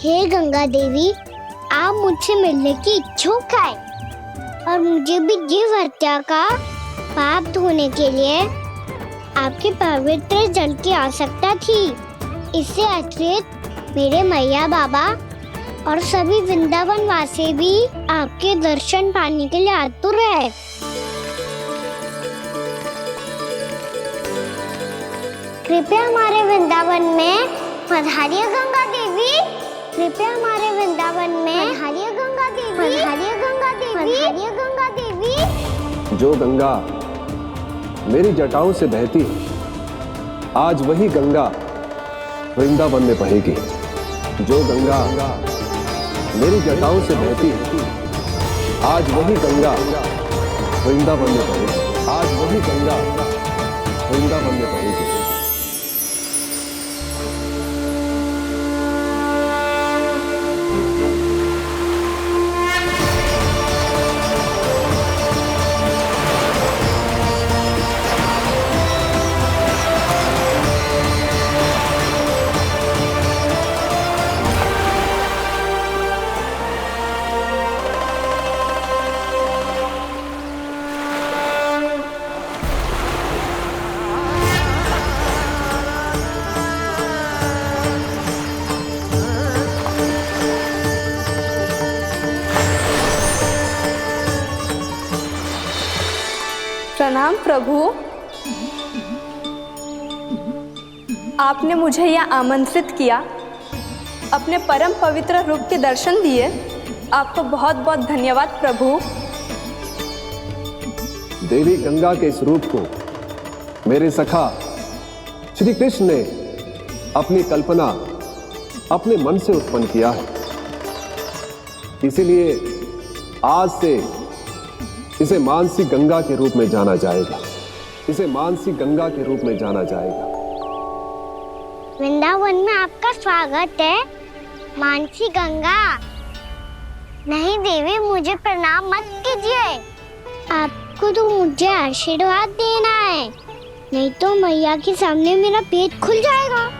हे गंगा देवी, आप मुझसे मिलने की इच्छुक है और मुझे भी जीव हत्या का पाप धोने के लिए आपके पवित्र जल की आवश्यकता थी। इससे अतिरिक्त मेरे मैया बाबा और सभी वृंदावन वासी भी आपके दर्शन पाने के लिए आतुर है। कृपया हमारे वृंदावन में पधारिए गंगा देवी। कृपया हमारे वृंदावन में पधारिए गंगा देवी। पधारिए गंगा देवी। पधारिए गंगा देवी। जो गंगा मेरी जटाओं से बहती है, आज वही गंगा वृंदावन में बहेगी। जो गंगा मेरी जटाओं से बहती है, आज वही गंगा वृंदावन में बहेगी। आज वही गंगा वृंदावन में बहेगी। प्रणाम प्रभु। आपने मुझे यह आमंत्रित किया, अपने परम पवित्र रूप के दर्शन दिए। आपको बहुत बहुत धन्यवाद प्रभु। देवी गंगा के इस रूप को मेरे सखा श्री कृष्ण ने अपनी कल्पना अपने मन से उत्पन्न किया है। इसीलिए आज से इसे मानसी गंगा के रूप में जाना जाएगा। इसे मानसी गंगा के रूप में जाना जाएगा। वृंदावन में आपका स्वागत है मानसी गंगा। नहीं देवी, मुझे प्रणाम मत कीजिए। आपको तो मुझे आशीर्वाद देना है, नहीं तो मैया के सामने मेरा पेट खुल जाएगा।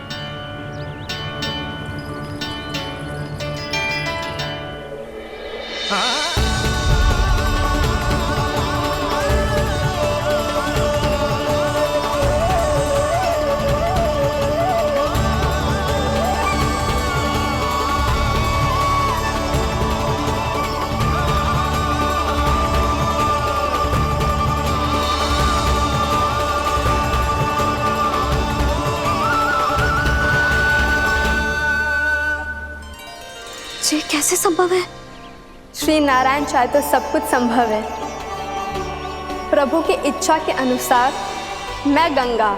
ये कैसे संभव है? श्री नारायण चाहे तो सब कुछ संभव है। प्रभु की इच्छा के अनुसार मैं गंगा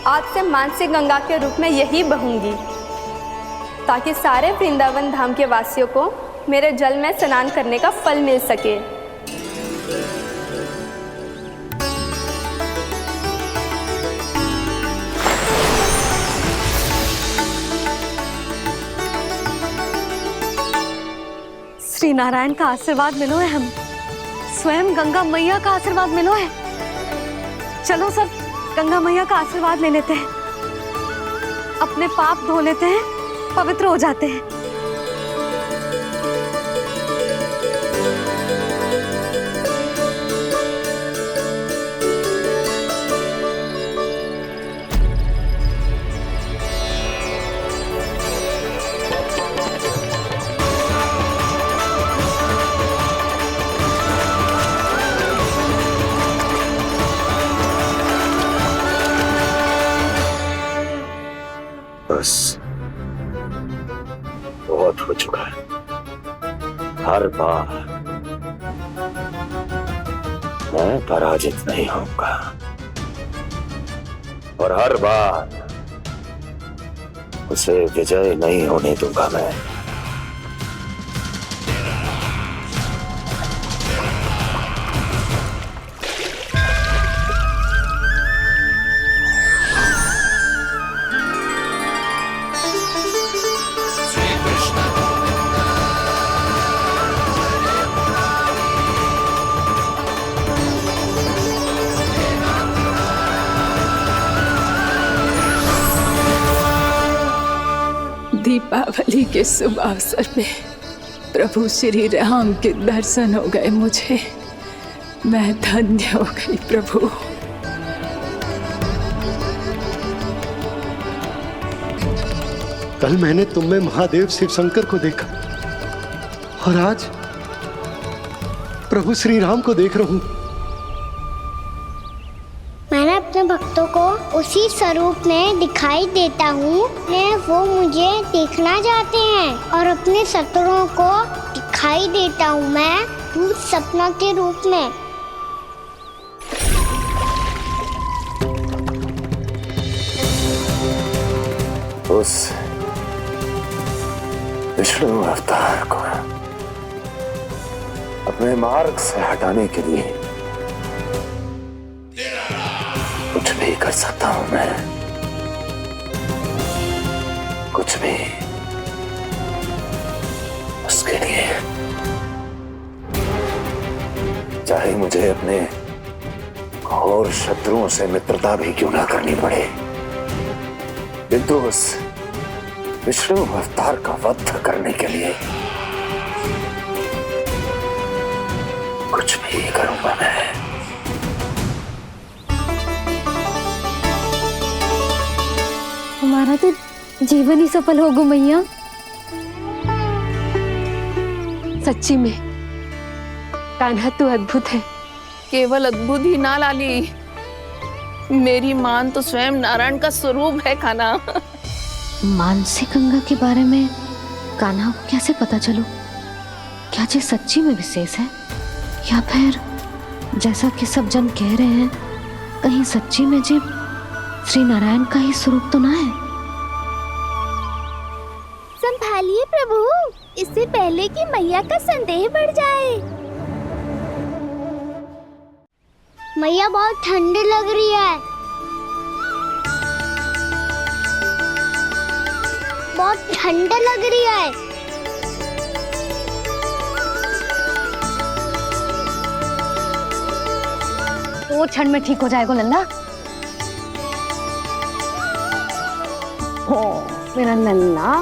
आज से मानसी गंगा के रूप में यही बहूंगी, ताकि सारे वृंदावन धाम के वासियों को मेरे जल में स्नान करने का फल मिल सके। श्री नारायण का आशीर्वाद मिलो है, हम स्वयं गंगा मैया का आशीर्वाद मिलो है। चलो सब गंगा मैया का आशीर्वाद ले लेते हैं, अपने पाप धो लेते हैं, पवित्र हो जाते हैं। बस बहुत हो चुका है। हर बार मैं पराजित नहीं होऊंगा और हर बार उसे विजय नहीं होने दूंगा मैं। दीपावली के शुभ अवसर में प्रभु श्री राम के दर्शन हो गए मुझे। मैं धन्य हो गई प्रभु। कल मैंने तुम में महादेव शिव शंकर को देखा और आज प्रभु श्री राम को देख रहा हूं। मैंने अपने भक्तों को उसी स्वरूप में दिखाई देता हूँ। वो मुझे देखना चाहते हैं और अपने शत्रुओं को दिखाई देता हूँ मैं भूत सपना के रूप में। उस विष्णु अवतार को अपने मार्ग से हटाने के लिए कुछ भी कर सकता हूं मैं, कुछ भी। उसके लिए चाहे मुझे अपने घोर शत्रुओं से मित्रता भी क्यों ना करनी पड़े, किंतु उस विष्णु अवतार का वध करने के लिए कुछ भी करूंगा मैं। हमारा तो जीवन ही सफल होगा मैया। सच्ची में कान्हा तू अद्भुत है। केवल अद्भुत ही ना लाली, मेरी मान तो स्वयं नारायण का स्वरूप है कान्हा। मानसी गंगा के बारे में कान्हा को कैसे पता चलो? क्या ये सच्ची में विशेष है या फिर जैसा कि सब जन कह रहे हैं कहीं सच्ची में जी श्री नारायण का ही स्वरूप तो ना है? संभालिए प्रभु, इससे पहले कि मैया का संदेह बढ़ जाए। मैया बहुत ठंडी लग रही है, बहुत ठंडा लग रही है। वो क्षण में ठीक हो जाएगा लल्ला। हो मेरा लल्ला।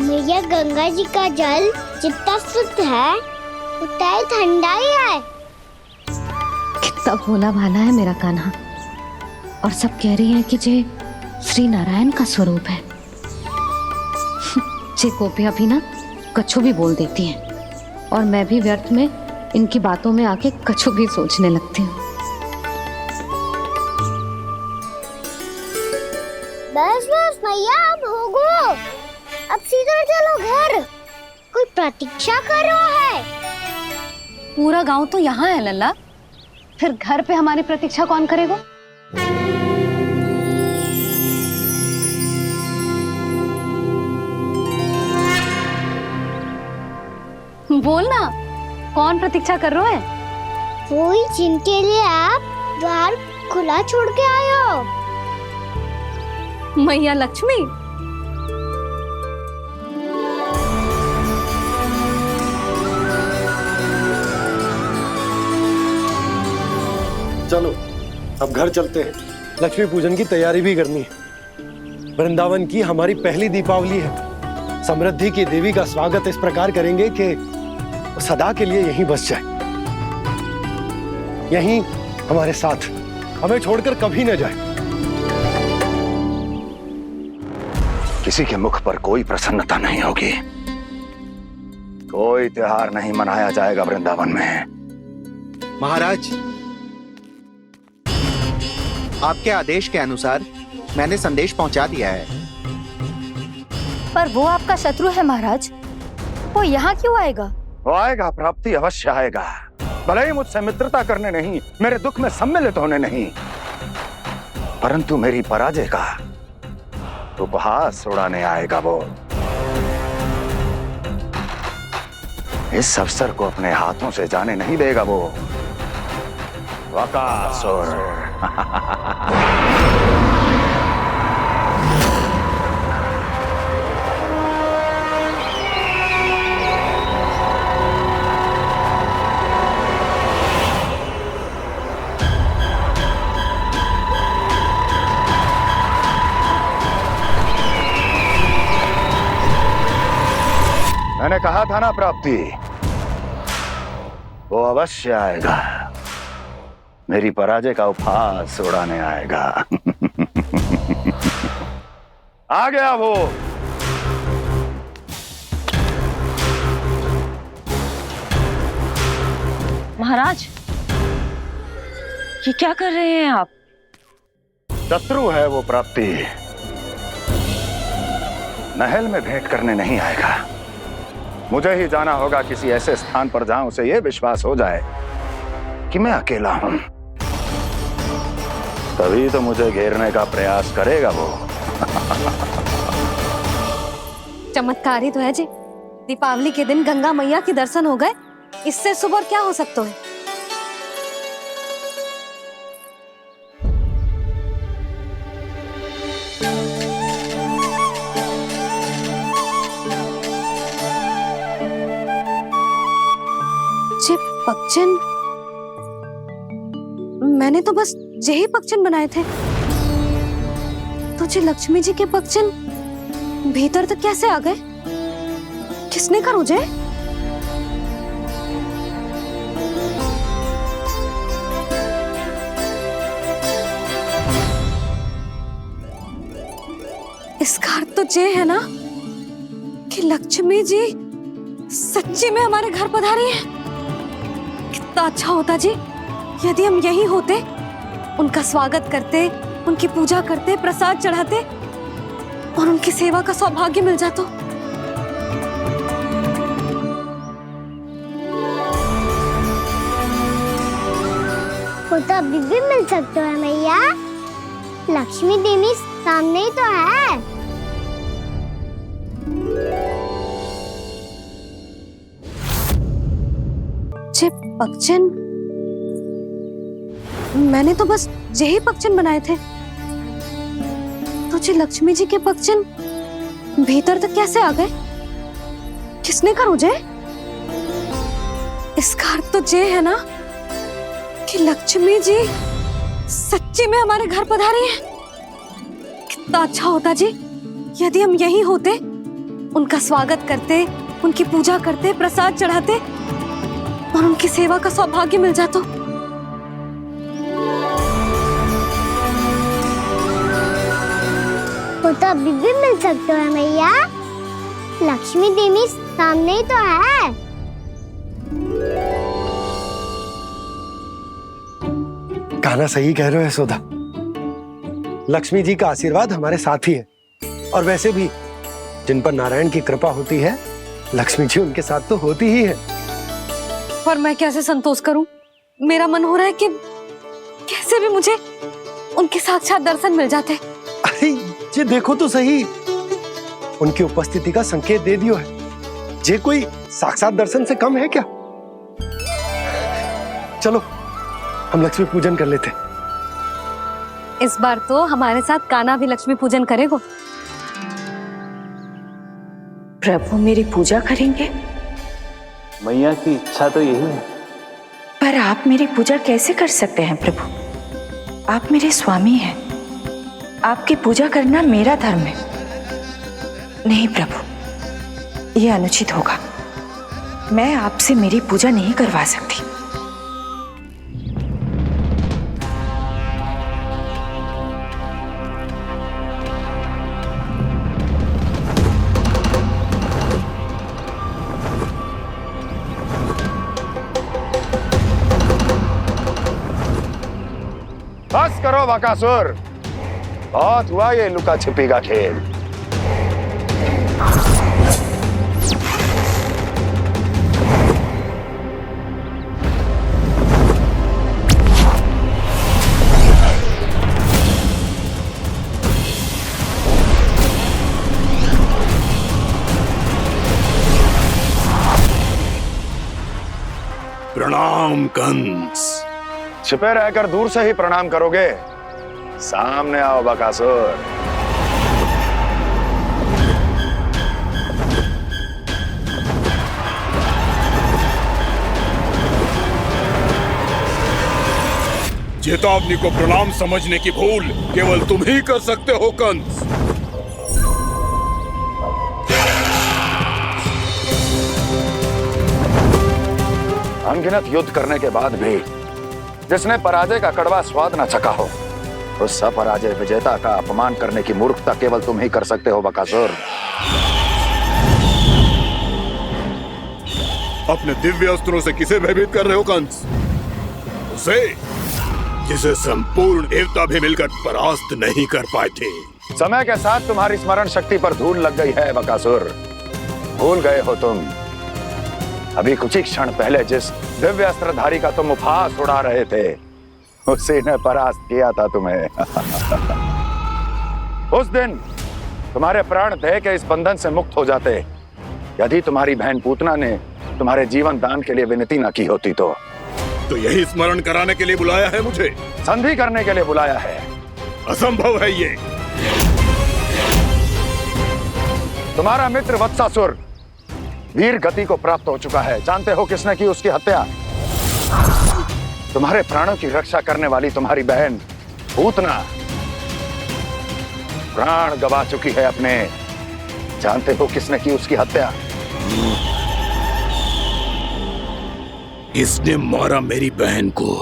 मैया गंगा जी का जल जितना शुद्ध है उतना ही ठंडा ही है। कितना भोला भाला है मेरा कान्हा। और सब कह रही हैं कि जे श्री नारायण का स्वरूप है। जे गोपियां भी ना कछु भी बोल देती हैं और मैं भी व्यर्थ में इनकी बातों में आके कछु भी सोचने लगती हूँ। बस बस मैया, अब होगो, अब सीधा चलो घर। कोई प्रतीक्षा कर रहा है। पूरा गांव तो यहाँ है लल्ला, फिर घर पे हमारी प्रतीक्षा कौन करेगा? बोल ना, कौन प्रतीक्षा कर रहा है? वही जिनके लिए आप द्वार खुला छोड़ के आए हो। मैया लक्ष्मी। चलो अब घर चलते हैं। लक्ष्मी पूजन की तैयारी भी करनी है। वृंदावन की हमारी पहली दीपावली है। समृद्धि की देवी का स्वागत इस प्रकार करेंगे कि वो सदा के लिए यहीं बस जाए, यहीं हमारे साथ, हमें छोड़कर कभी न जाए। किसी के मुख पर कोई प्रसन्नता नहीं होगी, कोई त्योहार नहीं मनाया जाएगा वृंदावन में। महाराज, आपके आदेश के अनुसार मैंने संदेश पहुंचा दिया है। पर वो आपका शत्रु है महाराज, वो यहाँ क्यों आएगा? वो आएगा, प्राप्ति अवश्य आएगा। भले ही मुझसे मित्रता करने नहीं, मेरे दुख में सम्मिलित होने नहीं, परंतु मेरी पराजय का उपहास उड़ाने आएगा वो। इस अवसर को अपने हाथों से जाने नहीं देगा वो। वकासुर। मैंने कहा था ना प्राप्ति, वो अवश्य आएगा, मेरी पराजय का उपहास उड़ाने आएगा। आ गया वो। महाराज, ये क्या कर रहे हैं आप? शत्रु है वो प्राप्ति, महल में भेंट करने नहीं आएगा। मुझे ही जाना होगा किसी ऐसे स्थान पर जहां उसे यह विश्वास हो जाए कि मैं अकेला हूं, तभी तो मुझे घेरने का प्रयास करेगा वो। चमत्कार ही तो है जी, दीपावली के दिन गंगा मैया के दर्शन हो गए, इससे शुभ और क्या हो सकता है। जे पक्षन, मैंने तो बस यही पक्षन बनाए थे, तो जे लक्ष्मी जी के पक्षन भीतर तक कैसे आ गए? किसने करो जे? इसका अर्थ तो ये है ना कि लक्ष्मी जी सच्ची में हमारे घर पधारी है। कितना अच्छा होता जी यदि हम यही होते, उनका स्वागत करते, उनकी पूजा करते, प्रसाद चढ़ाते और उनकी सेवा का सौभाग्य मिल जाता। वो तो अभी भी मिल सकते हैं मैया, लक्ष्मी देवी सामने ही तो है। जे पक्षन, मैंने तो बस यही पक्षन बनाए थे, तो जे लक्ष्मी जी के पक्षन भीतर तक कैसे आ गए? किसने करो जे? इसका अर्थ तो ये है ना कि लक्ष्मी जी सच्ची में हमारे घर पधारी है। कितना अच्छा होता जी यदि हम यही होते, उनका स्वागत करते, उनकी पूजा करते, प्रसाद चढ़ाते और उनकी सेवा का सौभाग्य मिल जाता। वो तो अभी भी मिल सकते हैं मैया, लक्ष्मी देवी सामने ही तो है। कान्हा सही कह रहे हो यशोदा, लक्ष्मी जी का आशीर्वाद हमारे साथ ही है, और वैसे भी जिन पर नारायण की कृपा होती है, लक्ष्मी जी उनके साथ तो होती ही है। पर मैं कैसे संतोष करूं? मेरा मन हो रहा है कि कैसे भी मुझे उनके साक्षात दर्शन मिल जाते। अरे ये देखो तो सही, उनकी उपस्थिति का संकेत दे दियो है। ये कोई साक्षात दर्शन से कम है क्या? चलो हम लक्ष्मी पूजन कर लेते। इस बार तो हमारे साथ कान्हा भी लक्ष्मी पूजन करेगा। प्रभु मेरी पूजा करेंगे? मैया की इच्छा तो यही है। पर आप मेरी पूजा कैसे कर सकते हैं प्रभु? आप मेरे स्वामी हैं, आपकी पूजा करना मेरा धर्म है। नहीं प्रभु, यह अनुचित होगा। मैं आपसे मेरी पूजा नहीं करवा सकती। बस करो बकासुर, बहुत हुआ ये लुका छिपी का खेल। प्रणाम कंस। छिपे रहकर दूर से ही प्रणाम करोगे? सामने आओ बकासुर। चेतावनी को प्रणाम समझने की भूल केवल तुम ही कर सकते हो कंस। अनगिनत युद्ध करने के बाद भी जिसने पराजय का कड़वा स्वाद न चखा हो, उस अपराजय विजेता का अपमान करने की मूर्खता केवल तुम ही कर सकते हो बकासुर। अपने दिव्य अस्त्रों से किसे भयभीत कर रहे हो कंस? उसे जिसे संपूर्ण देवता भी मिलकर परास्त नहीं कर पाए थे। समय के साथ तुम्हारी स्मरण शक्ति पर धूल लग गई है बकासुर। भूल गए हो तुम अभी कुछ ही क्षण पहले जिस दिव्य अस्त्रधारी का तुम उपहास उड़ा रहे थे, उसी ने परास्त किया था तुम्हें। उस दिन तुम्हारे प्राण देह के इस बंधन से मुक्त हो जाते यदि तुम्हारी बहन पूतना ने तुम्हारे जीवन दान के लिए विनती न की होती तो यही स्मरण कराने के लिए बुलाया है मुझे? संधि करने के लिए बुलाया है। असंभव है ये। तुम्हारा मित्र वत्सासुर वीर गति को प्राप्त हो चुका है। जानते हो किसने की उसकी हत्या? तुम्हारे प्राणों की रक्षा करने वाली तुम्हारी बहन पूतना प्राण गवा चुकी है अपने। जानते हो किसने की उसकी हत्या? किसने मारा मेरी बहन को?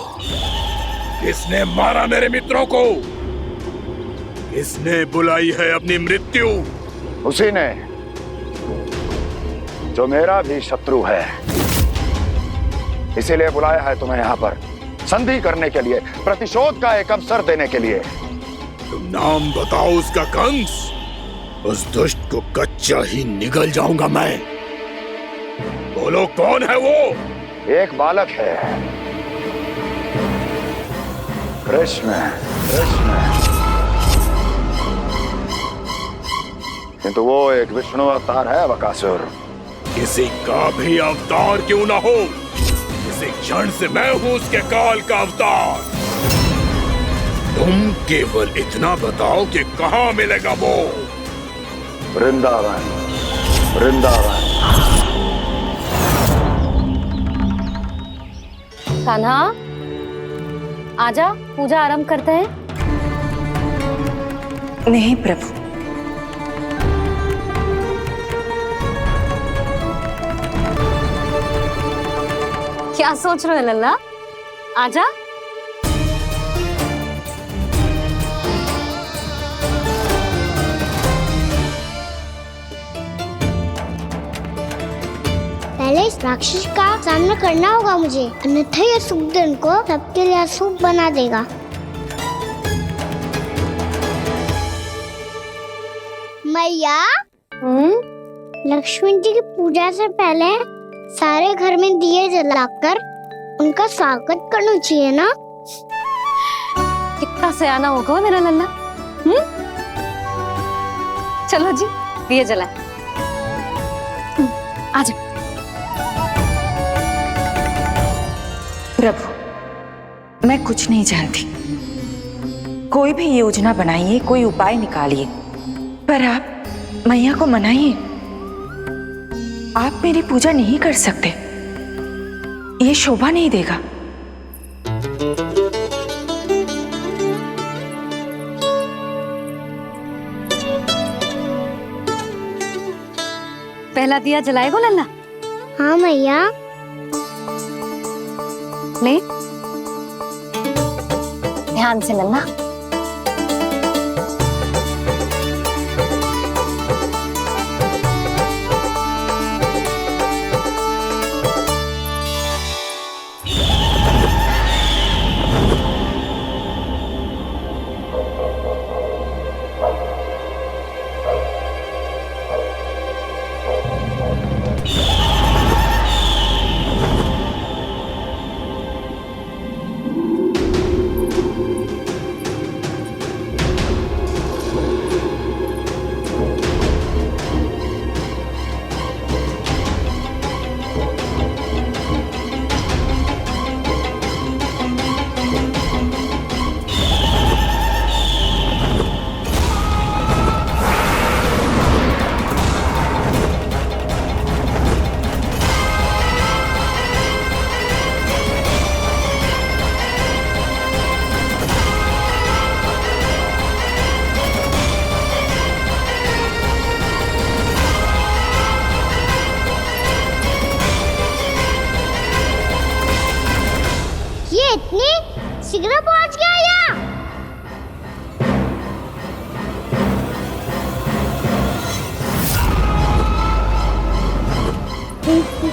किसने मारा मेरे मित्रों को? किसने बुलाई है अपनी मृत्यु? उसी ने जो मेरा भी शत्रु है। इसीलिए बुलाया है तुम्हें यहाँ पर संधि करने के लिए, प्रतिशोध का एक अवसर देने के लिए। तुम नाम बताओ उसका कंस। उस दुष्ट को कच्चा ही निगल जाऊंगा मैं। बोलो कौन है वो? एक बालक है, कृष्ण। किंतु वो एक विष्णु अवतार है बकासुर। किसी का भी अवतार क्यों ना हो, इसी क्षण से मैं हूं उसके काल का अवतार। तुम केवल इतना बताओ कि कहां मिलेगा वो? वृंदावन। वृंदावन। कान्हा, आजा, पूजा आरंभ करते हैं। नहीं प्रभु, क्या सोच रहे हो लल्ला? आजा। पहले इस राक्षस का सामना करना होगा मुझे, अन्यथा यह सुखदन को सबके लिए अशुभ बना देगा। मैया, लक्ष्मण जी की पूजा से पहले सारे घर में दिए जलाकर उनका स्वागत करना चाहिए ना? कितना सयाना होगा मेरा लल्ला। चलो जी, दिए जलाए। आजा। प्रभु, मैं कुछ नहीं जानती। कोई भी योजना बनाइए, कोई उपाय निकालिए, पर आप मैया को मनाइए। आप मेरी पूजा नहीं कर सकते, ये शोभा नहीं देगा। पहला दिया जलाएगो लल्ला? हाँ मैया। ले, ध्यान से लल्ला।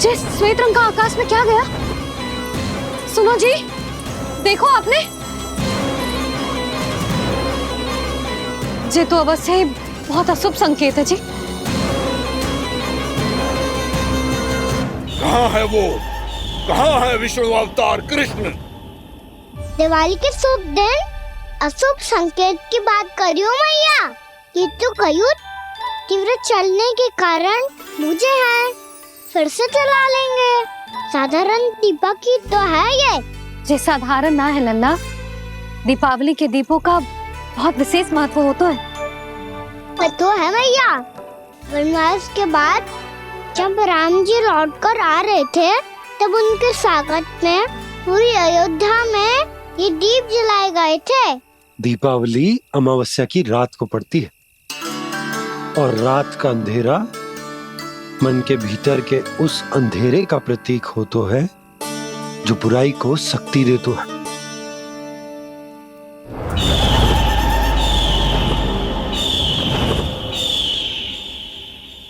जे श्वेत रंग का आकाश में क्या गया? सुनो जी, देखो आपने, जे तो अवश्य ही बहुत अशुभ संकेत है जी। कहाँ है वो? कहाँ है विष्णु अवतार कृष्ण? दिवाली के शुभ दिन अशुभ संकेत की बात करियो मैया। ये तो कयूर तीव्र चलने के कारण मुझे है, फिर से चला लेंगे। साधारण दीपक ही तो है ये। जे साधारण ना है लल्ला, दीपावली के दीपों का बहुत विशेष महत्व होता है। तो है मैया, वनवास के बाद जब राम जी लौटकर आ रहे थे तब उनके स्वागत में पूरी अयोध्या में ये दीप जलाए गए थे। दीपावली अमावस्या की रात को पड़ती है और रात का अंधेरा मन के भीतर के उस अंधेरे का प्रतीक होता है जो बुराई को शक्ति देता है।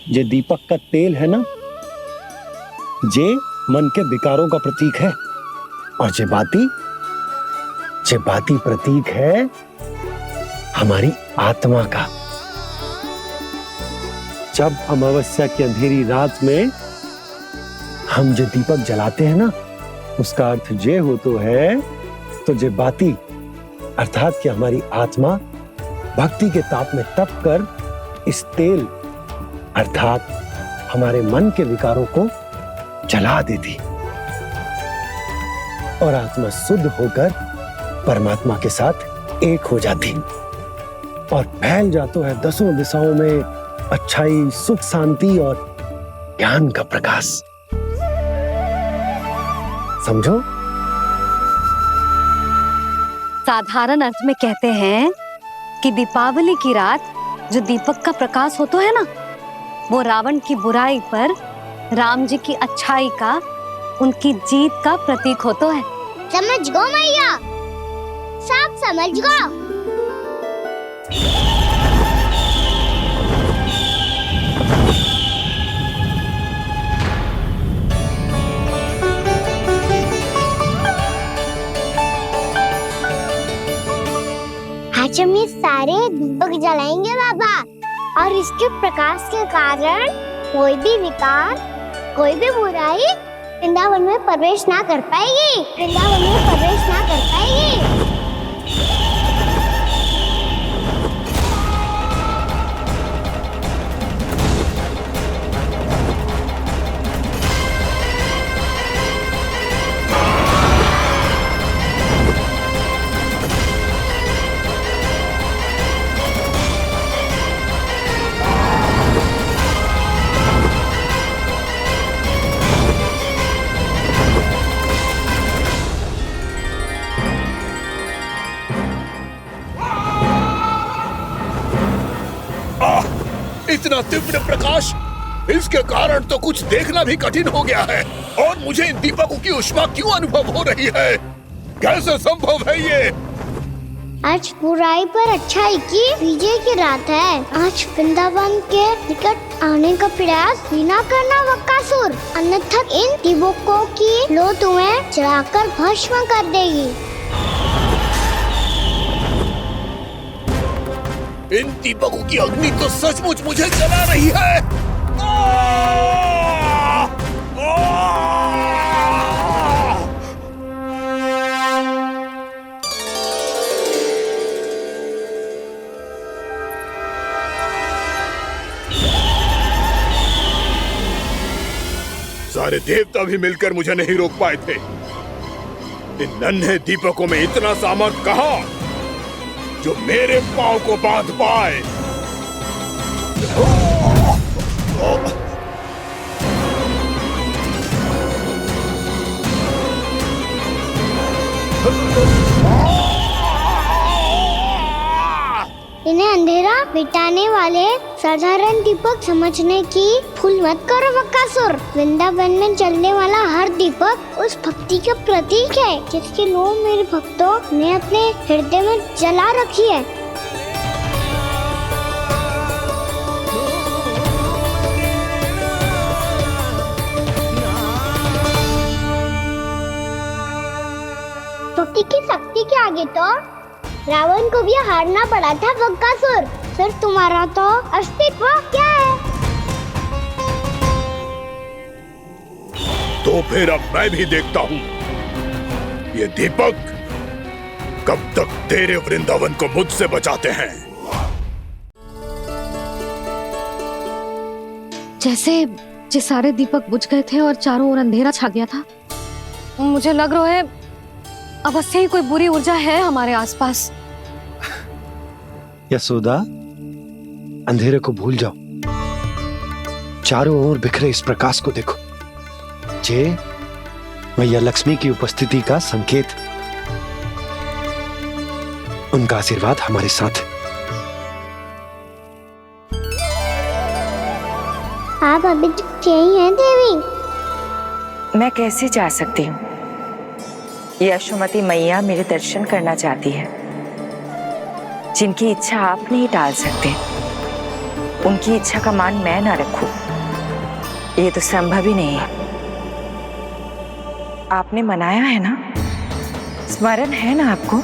ये दीपक का तेल है ना, जे मन के विकारों का प्रतीक है, और जे बाती प्रतीक है हमारी आत्मा का। जब अमावस्या की अंधेरी रात में हम जो दीपक जलाते हैं ना, उसका अर्थ जे हो तो है, तो जे बाती अर्थात कि हमारी आत्मा भक्ति के ताप में तप कर इस तेल अर्थात हमारे मन के विकारों को जला देती और आत्मा शुद्ध होकर परमात्मा के साथ एक हो जाती और फैल जाता है दसों दिशाओं में अच्छाई, सुख, शांति और ज्ञान का प्रकाश। समझो? साधारण अर्थ में कहते हैं कि दीपावली की रात जो दीपक का प्रकाश होता है ना, वो रावण की बुराई पर राम जी की अच्छाई का, उनकी जीत का प्रतीक होता है। समझ गो मैया, सब समझ गो। आज हम ये सारे दीपक जलाएंगे बाबा, और इसके प्रकाश के कारण कोई भी विकार, कोई भी बुराई वृंदावन में प्रवेश ना कर पाएगी, वृंदावन में प्रवेश ना कर पाएगी। इतना तीव्र प्रकाश, इसके कारण तो कुछ देखना भी कठिन हो गया है। और मुझे इन दीपकों की उष्मा क्यों अनुभव हो रही है? कैसे संभव है ये? आज बुराई पर अच्छाई की विजय की रात है। आज वृंदावन के निकट आने का प्रयास बिना करना बकासुर, अन्यथा इन दीपकों की लो तुम्हें जलाकर भस्म कर देगी। इन दीपकों की अग्नि तो सचमुच मुझे जला रही है। सारे देवता भी मिलकर मुझे नहीं रोक पाए थे। इन नन्हे दीपकों में इतना सामर्थ कहां जो मेरे पांव को बांध पाए। इन्हें अंधेरा मिटाने वाले साधारण दीपक समझने की भूल मत करो बकासुर। वृंदावन में जलने वाला हर दीपक उस भक्ति का प्रतीक है जिसकी लो मेरे भक्तों ने अपने हृदय में जला रखी है। मूर्ति की शक्ति के आगे तो रावण को भी हारना पड़ा था बकासुर। फिर तुम्हारा तो अस्तित्व क्या है? तो फिर अब मैं भी देखता हूँ ये दीपक कब तक तेरे वृंदावन को मुझसे बचाते हैं। जैसे ये सारे दीपक बुझ गए थे और चारों ओर अंधेरा छा गया था, मुझे लग रहा है अवश्य ही कोई बुरी ऊर्जा है हमारे आसपास। यशोदा, अंधेरे को भूल जाओ, चारों ओर बिखरे इस प्रकाश को देखो। ये मैया लक्ष्मी की उपस्थिति का संकेत, उनका आशीर्वाद हमारे साथ है। आप अभी तक यही हैं देवी? मैं कैसे जा सकती हूँ? यशोमती मैया मेरे दर्शन करना चाहती है। जिनकी इच्छा आप नहीं टाल सकते, उनकी इच्छा का मान मैं ना रखूं, ये तो संभव ही नहीं है। आपने मनाया है ना, स्मरण है ना आपको?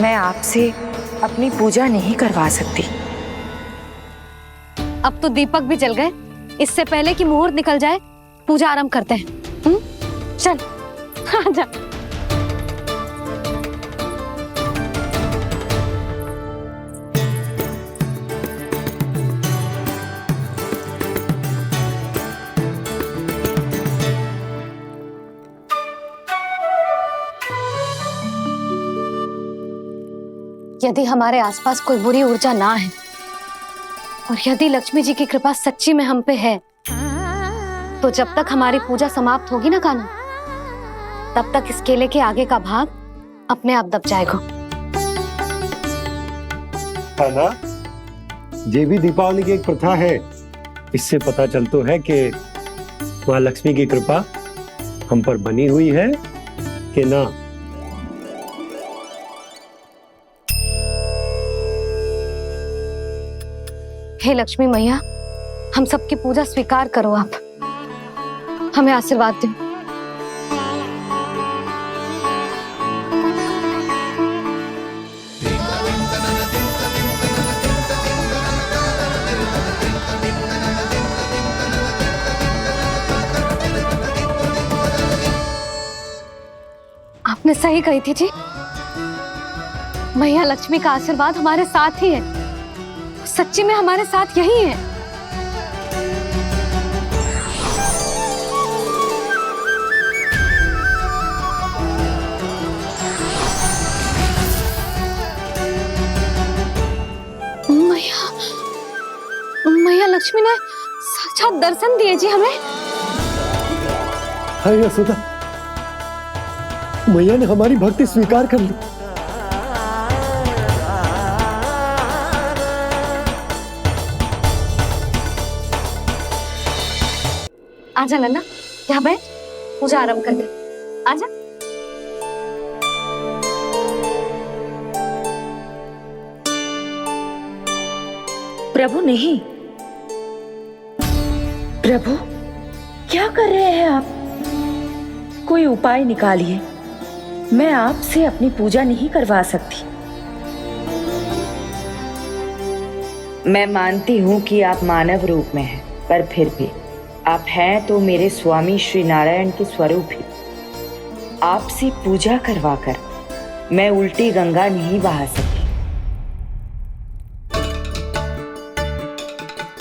मैं आपसे अपनी पूजा नहीं करवा सकती। अब तो दीपक भी जल गए, इससे पहले कि मुहूर्त निकल जाए पूजा आरंभ करते हैं। चल आजा। यदि हमारे आसपास कोई बुरी ऊर्जा ना है और यदि लक्ष्मी जी की कृपा सच्ची में हम पे है, तो जब तक हमारी पूजा समाप्त होगी ना कान्हा, तब तक इस केले के आगे का भाग अपने आप दब जाएगा। ना, ये भी दीपावली की एक प्रथा है। इससे पता चलता है कि माँ लक्ष्मी की कृपा हम पर बनी हुई है कि ना। हे लक्ष्मी मैया, हम सबकी पूजा स्वीकार करो, आप हमें आशीर्वाद दो। आपने सही कही थी जी, मैया लक्ष्मी का आशीर्वाद हमारे साथ ही है। सच्ची में हमारे साथ यही है। मैया लक्ष्मी ने साक्षात दर्शन दिए जी हमें। हाय यशोदा, मैया ने हमारी भक्ति स्वीकार कर ली। आजा नन्ना, यहाँ बैठ, पूजा आरंभ कर दे। आजा। प्रभु नहीं, प्रभु क्या कर रहे हैं आप? कोई उपाय निकालिए, मैं आपसे अपनी पूजा नहीं करवा सकती। मैं मानती हूँ कि आप मानव रूप में हैं, पर फिर भी आप हैं तो मेरे स्वामी श्री नारायण के स्वरूप ही। आपसे पूजा करवाकर मैं उल्टी गंगा नहीं बहा सकती।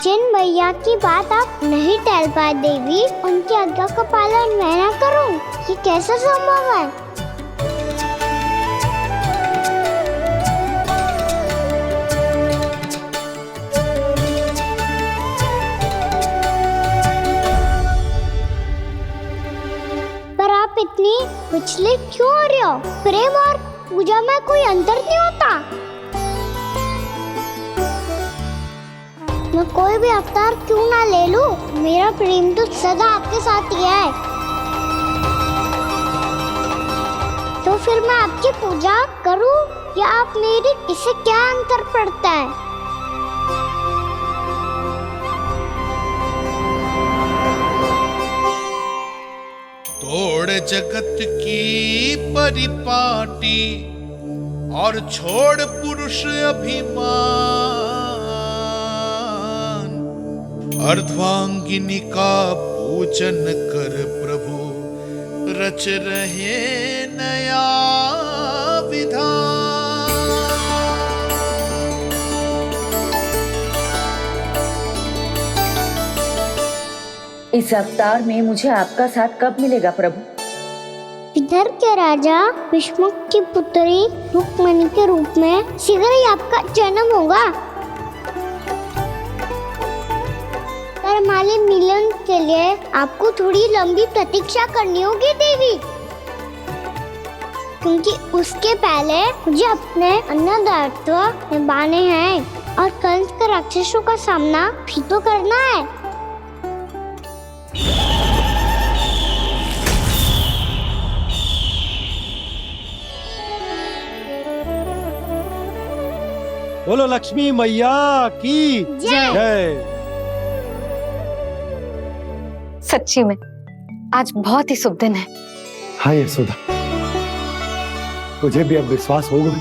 जिन मैया की बात आप नहीं टाल पाए देवी, उनकी आज्ञा का पालन मैं ना करूं, ये कैसा संभव है? पर आप इतनी विचलित क्यों हो रहे हो? प्रेम और पूजा में कोई अंतर नहीं होता। मैं कोई भी अवतार क्यों ना ले लूं, मेरा प्रेम तो सदा आपके साथ ही है। तो फिर मैं आपकी पूजा करूं या आप मेरी? इससे क्या अंतर पड़ता है? तो छोड़ जगत की परिपाटी और छोड़ पुरुष अभिमान, अर्धांगिनी का पूजन कर प्रभु रच रहे नया विधान। इस अवतार में मुझे आपका साथ कब मिलेगा प्रभु? इधर के राजा विष्णु की पुत्री रुक्मणी के रूप में शीघ्र ही आपका जन्म होगा। पर हमारे मिलन के लिए आपको थोड़ी लंबी प्रतीक्षा करनी होगी देवी, क्योंकि उसके पहले मुझे अपने अन्य दायित्व निभाने हैं और कंस के राक्षसों का सामना भी तो करना है। बोलो लक्ष्मी मैया की जय। सच्ची में आज बहुत ही शुभ दिन है। हाँ यशोदा, मुझे भी अब विश्वास होगा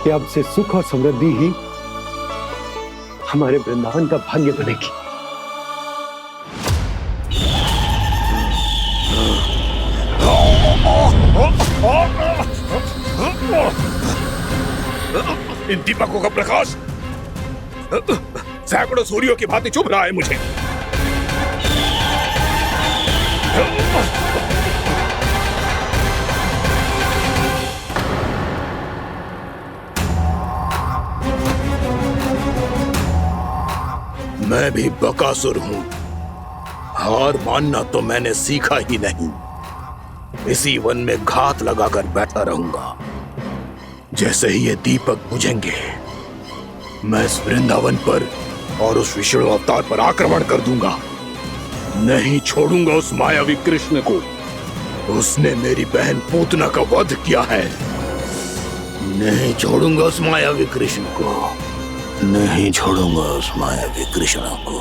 कि अब से सुख और समृद्धि ही हमारे वृंदावन का भाग्य बनेगी। इन दीपकों का प्रकाश सैकड़ों सूर्यों की भांति चुभ रहा है मुझे। मैं भी बकासुर हूं, हार मानना तो मैंने सीखा ही नहीं। इसी वन में घात लगाकर बैठा रहूंगा। जैसे ही ये दीपक बुझेंगे, मैं इस वृंदावन पर और उस विष्णु अवतार पर आक्रमण कर दूंगा। नहीं छोड़ूंगा उस मायावी कृष्ण को। उसने मेरी बहन पूतना का वध किया है। नहीं छोड़ूंगा उस मायावी कृष्ण को। नहीं छोड़ूंगा उस मायावी कृष्ण को।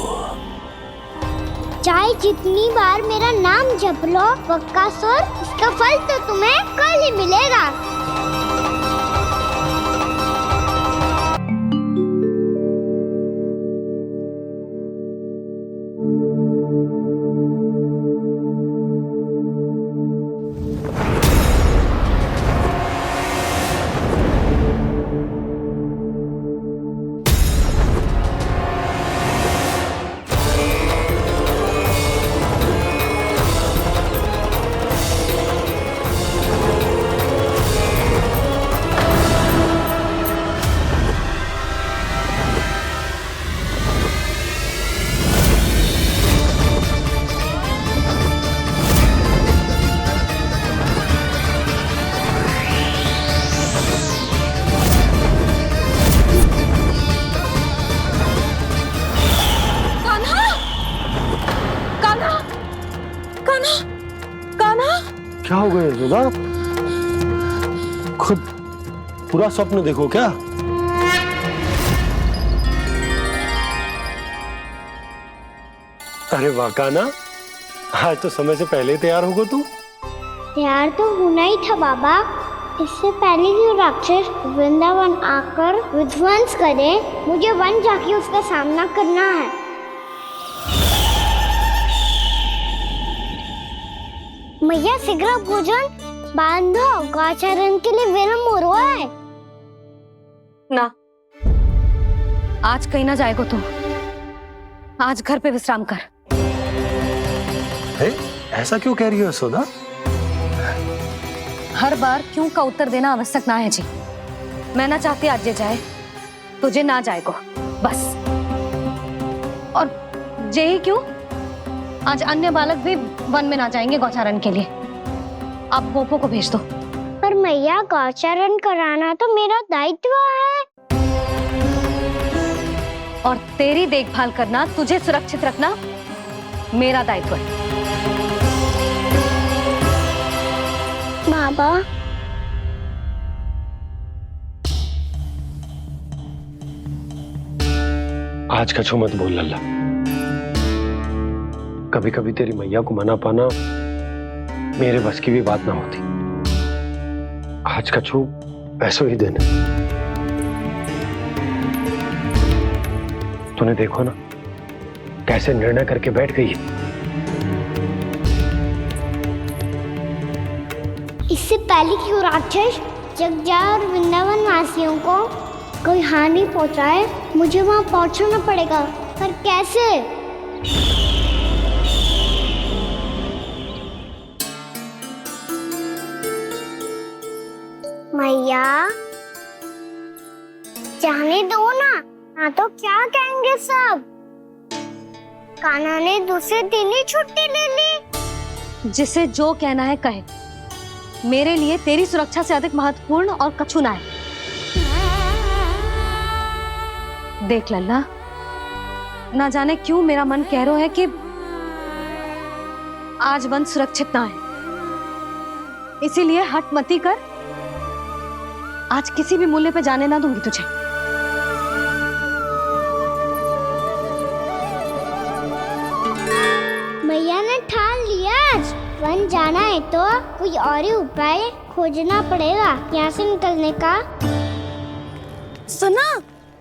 चाहे जितनी बार मेरा नाम जप लो बकासुर, इसका फल तो तुम्हें कल ही मिलेगा। क्या हो गया यशोदा? खुद पूरा स्वप्न देखो क्या? अरे वाह कान्हा, आज तो समय से पहले ही तैयार होगा तू। तैयार तो होना ही था बाबा। इससे पहले कि राक्षस वृंदावन आकर विध्वंस करे, मुझे वन जाके उसका सामना करना है। मैया शीघ्र भोजन बांधो, गौचरण के लिए विलंब हो रहा है। ना, आज कहीं ना जाएगा तू। आज घर पे विश्राम कर। ऐसा क्यों कह रही हो यशोदा? हर बार क्यों का उत्तर देना आवश्यक ना है जी। मैं ना चाहती आज ये जाए, तुझे ना जाएगा बस। और जे ही क्यों, आज अन्य बालक भी वन में ना जाएंगे गौचारण के लिए। अब गोपो को भेज दो। पर मैया गौचरण कराना तो मेरा दायित्व है। और तेरी देखभाल करना, तुझे सुरक्षित रखना मेरा दायित्व है। बाबा, आज का छो मत बोल लल्ला। कभी कभी तेरी मैया को मना पाना मेरे बस की भी बात ना होती। आज कछु ऐसो ही दिन है। तूने देखो ना कैसे निर्णय करके बैठ गई है। इससे पहले कि वो राक्षस जगजा और वृंदावन वासियों को कोई हानि पहुंचाए, मुझे वहां पहुंचना पड़ेगा। पर कैसे? मैया जाने दो ना, हाँ तो क्या कहेंगे सब? कान्हा ने दूसरे दिन ही छुट्टी ले ली। जिसे जो कहना है कहे, मेरे लिए तेरी सुरक्षा से अधिक महत्वपूर्ण और कछु ना है। देख लल्ला, ना जाने क्यों मेरा मन कह रहा है कि आज वन सुरक्षित ना है, इसीलिए हट मती कर। आज किसी भी मूल्य पे जाने ना दूंगी तुझे। मैया ने ठान लिया, आज वन जाना है तो कोई और ही उपाय खोजना पड़ेगा यहाँ से निकलने का। सुनो,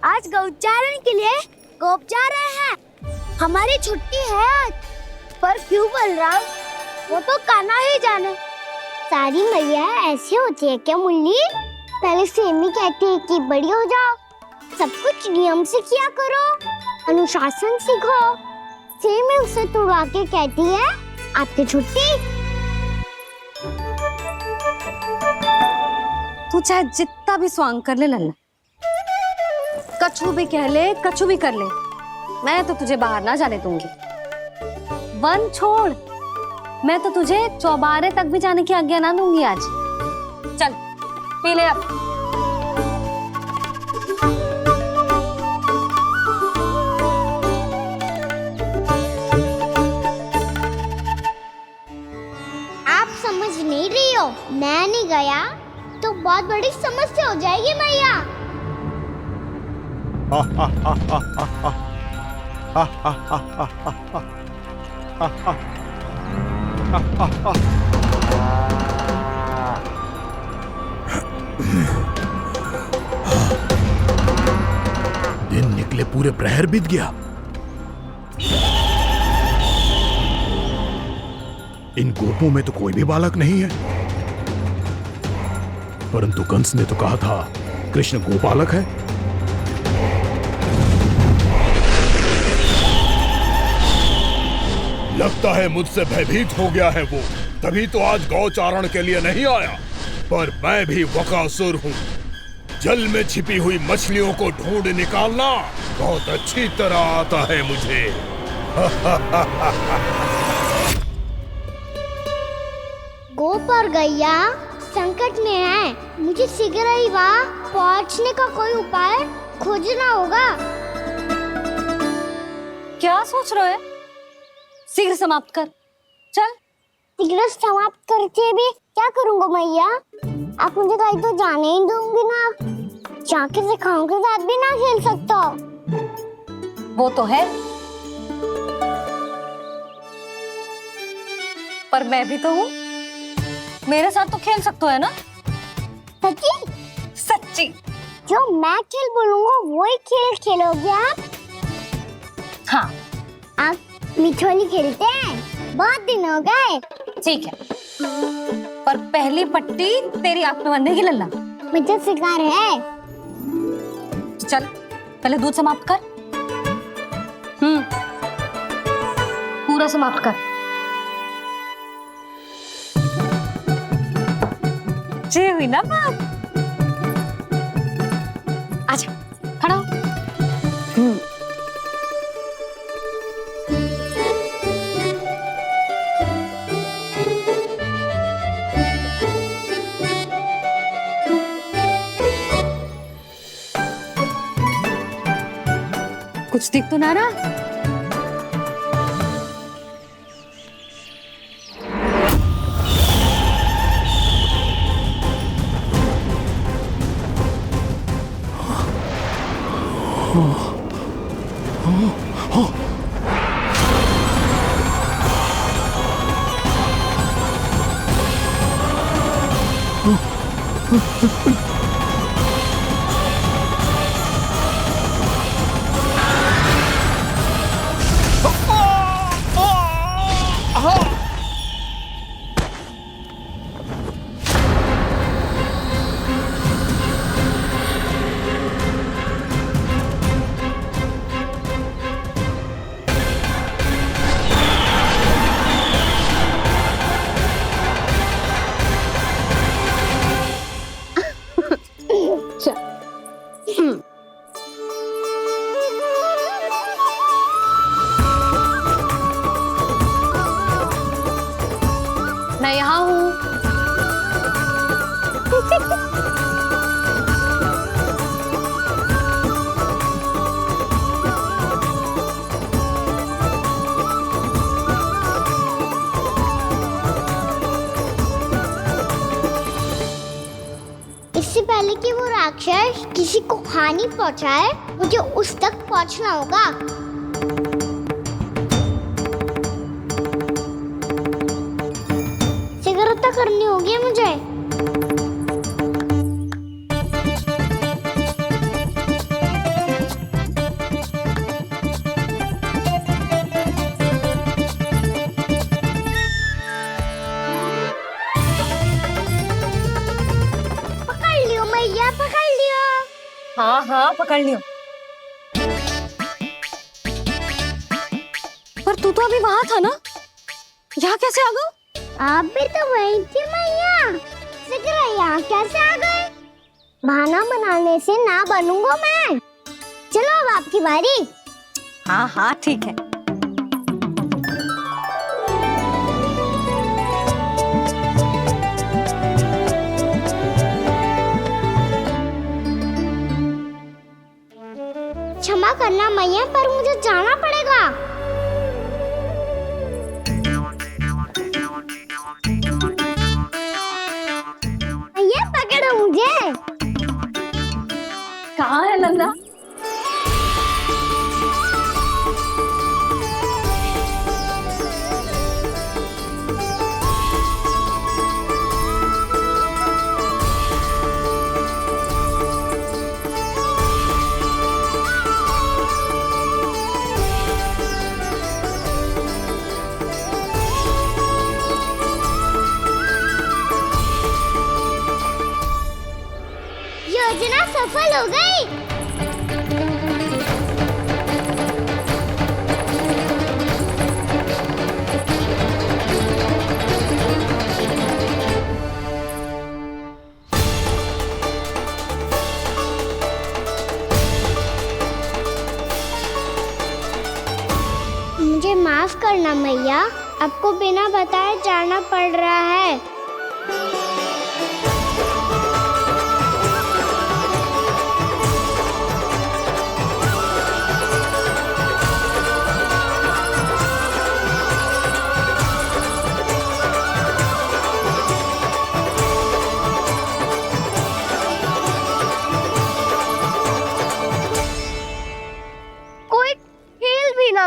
आज गौचारण के लिए गोप जा रहे हैं। हमारी छुट्टी है आज। पर क्यों बलराम? वो तो कान्हा ही जाने। सारी मैया ऐसी होती है क्या मुन्नी? पहले सेमी कहती है कि बड़ी हो जाओ, सब कुछ नियम से किया करो, अनुशासन सीखो। सेमी उसे तुड़वा के कहती है आपकी छुट्टी। तू चाहे जितना भी स्वांग कर ले लल्ला, कछु भी कह ले, कछु भी कर ले, मैं तो तुझे बाहर ना जाने दूंगी। वन छोड़, मैं तो तुझे चौबारे तक भी जाने की आज्ञा ना दूंगी आज। चल पी ले अब। आप समझ नहीं रही हो, मैं नहीं गया तो बहुत बड़ी समस्या हो जाएगी मैया। दिन निकले पूरे प्रहर बीत गया। इन गोपों में तो कोई भी बालक नहीं है, परंतु कंस ने तो कहा था कृष्ण गोपालक है। लगता है मुझसे भयभीत हो गया है वो, तभी तो आज गौचारण के लिए नहीं आया। पर मैं भी बकासुर हूँ, जल में छिपी हुई मछलियों को ढूंढ निकालना बहुत अच्छी तरह आता है मुझे। गोप और गैया संकट में है, मुझे शीघ्र ही वहाँ पहुँचने का कोई उपाय खोजना होगा। क्या सोच रहे हो? शीघ्र समाप्त कर, चल। शीघ्र समाप्त करके भी क्या करूँगा मैया? आप मुझे कहीं तो जाने ही दूंगी ना, जाके सिखाओं के साथ भी ना खेल सकता। वो तो है, पर मैं भी तो हूँ, मेरे साथ तो खेल सकते हो है ना? सच्ची? सच्ची। जो मैं खेल बोलूँगा वही खेल खेलोगे आप? हाँ। आप मिठोली खेलते हैं? बहुत दिन हो गए। ठीक है, पर पहली पट्टी तेरी आंख में बनने की लल्ला। मुझे शिकार है। चल पहले दूध समाप्त कर। पूरा समाप्त कर। जे हुई ना बात। आजा, खड़ा हो। कुछ दिख तो ना रहा? वो राक्षस किसी को हानि पहुंचाए, मुझे उस तक पहुंचना होगा। शीघ्रता करनी होगी मुझे। हाँ हाँ पकड़ लियो। पर तू तो अभी वहां था ना, यहाँ कैसे आ गए? आप भी तो वहीं थी मैया, शीघ्र यहाँ कैसे आ गए? बहाना बनाने से ना बनूंगा मैं। चलो अब आपकी बारी। हाँ हाँ ठीक है। क्षमा करना मैया, पर मुझे जाना पड़ेगा। मैया पकड़ो मुझे। कहाँ है नंदा? योजना सफल हो गई। मुझे माफ करना मैया, आपको बिना बताए जाना पड़ रहा है।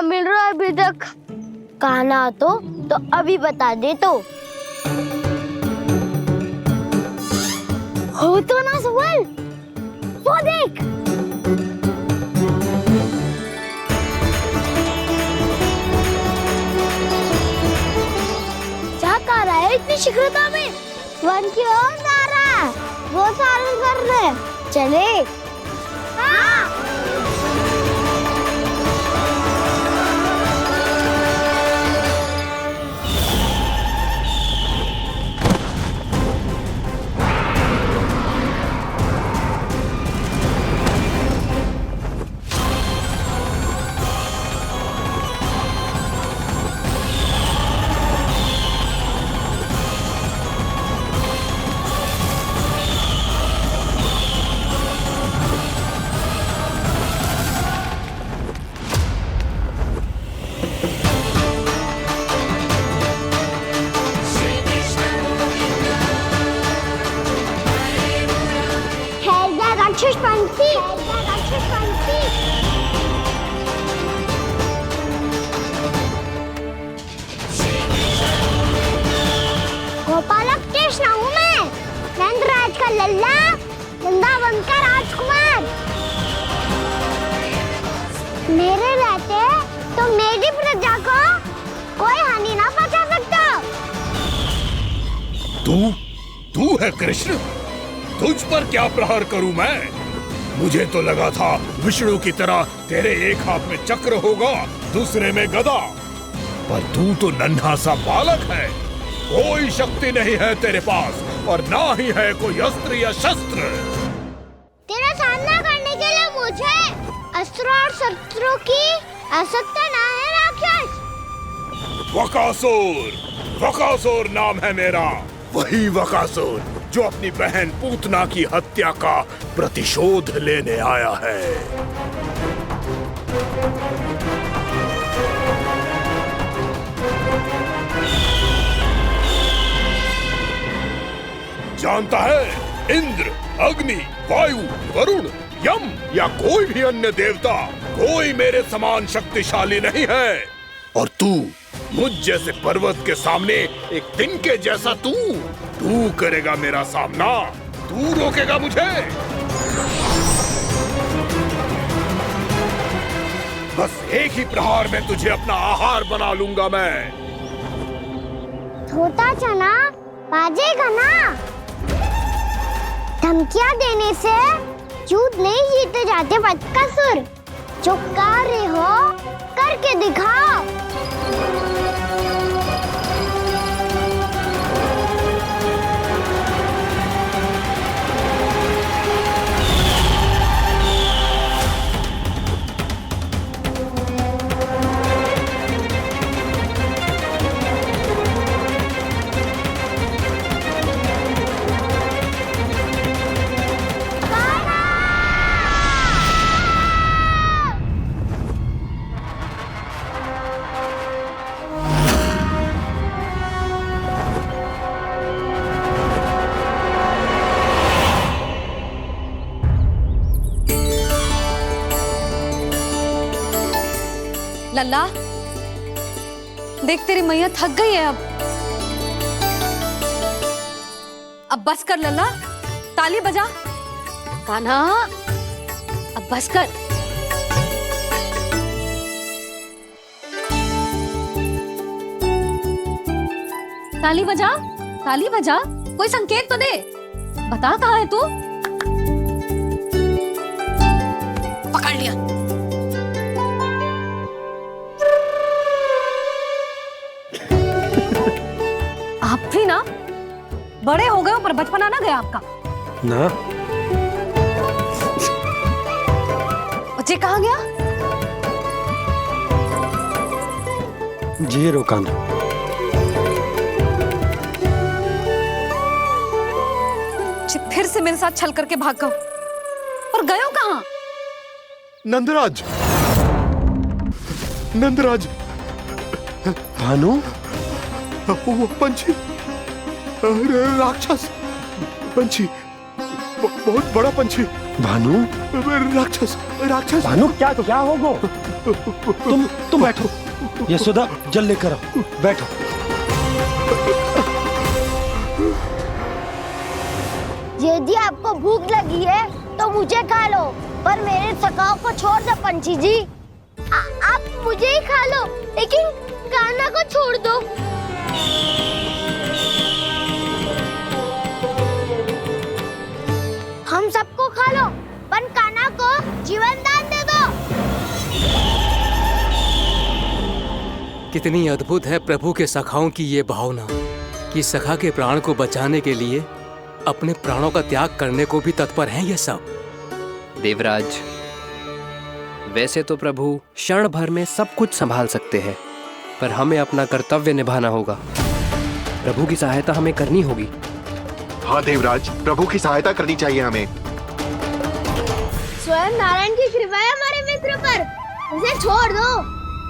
मिल रहा है अभी तक। कहना तो अभी बता दे तो। हो तो ना सवाल, वो देख। क्या कर रहा है इतनी शीघ्रता में? वन की ओर जा रहा है, वो चालू कर रहे। चले। हाँ। गोपालक कृष्ण हूँ मैं, नंदराज का लल्ला, वृंदावन का राजकुमार। मेरे रहते तो मेरी प्रजा को कोई हानि ना पहुंचा सकता। तू है कृष्ण? तुझ पर क्या प्रहार करूं मैं? मुझे तो लगा था विष्णु की तरह तेरे एक हाथ में चक्र होगा, दूसरे में गदा, पर तू तो नन्हा सा बालक है। कोई शक्ति नहीं है तेरे पास और ना ही है कोई अस्त्र या शस्त्र। तेरा सामना करने के लिए मुझे अस्त्र और शस्त्रों की आवश्यकता ना है राक्षस। वकासुर नाम है मेरा, वही वकासुर जो अपनी बहन पूतना की हत्या का प्रतिशोध लेने आया है। जानता है, इंद्र, अग्नि, वायु, वरुण, यम या कोई भी अन्य देवता, कोई मेरे समान शक्तिशाली नहीं है। और तू, मुझ जैसे पर्वत के सामने एक तिनके जैसा तू करेगा मेरा सामना? तू रोकेगा मुझे? बस एक ही प्रहार में तुझे अपना आहार बना लूंगा मैं। छोटा चना बाजेगा ना? धमकियां देने से युद्ध नहीं जीते जाते बदकसूर। जो कार्य हो करके दिखाओ। लल्ला, देख तेरी मैया थक गई है अब बस कर लल्ला, ताली बजा। कान्हा, अब बस कर। ताली बजा, ताली बजा, कोई संकेत तो दे, बता कहाँ है तू? पकड़ लिया। आप भी ना बड़े हो गए हो पर बचपना ना गया आपका ना। बच्चे कहाँ गया? जी रोकान। फिर से मेरे साथ छल करके भाग गए और गए हो कहाँ? नंदराज, नंदराज। भानु, वो पंछी, राक्षस पंछी, बहुत बड़ा पंछी। भानु, राक्षस, राक्षस। भानु, क्या होगा? तुम बैठो, यशोदा जल लेकर आओ, बैठो। यदि आपको भूख लगी है तो मुझे खा लो, पर मेरे थकाव को छोड़ दो पंछी जी। आप मुझे ही खा लो, लेकिन कान्हा को छोड़ दो। हम सबको खा लो, पर कान्हा को जीवन दान दे दो। कितनी अद्भुत है प्रभु के सखाओं की ये भावना कि सखा के प्राण को बचाने के लिए अपने प्राणों का त्याग करने को भी तत्पर हैं ये सब। देवराज, वैसे तो प्रभु क्षण भर में सब कुछ संभाल सकते हैं, पर हमें अपना कर्तव्य निभाना होगा। प्रभु की सहायता हमें करनी होगी। हाँ देवराज, प्रभु की सहायता करनी चाहिए हमें। स्वयं नारायण की कृपा है हमारे मित्र पर, उसे छोड़ दो,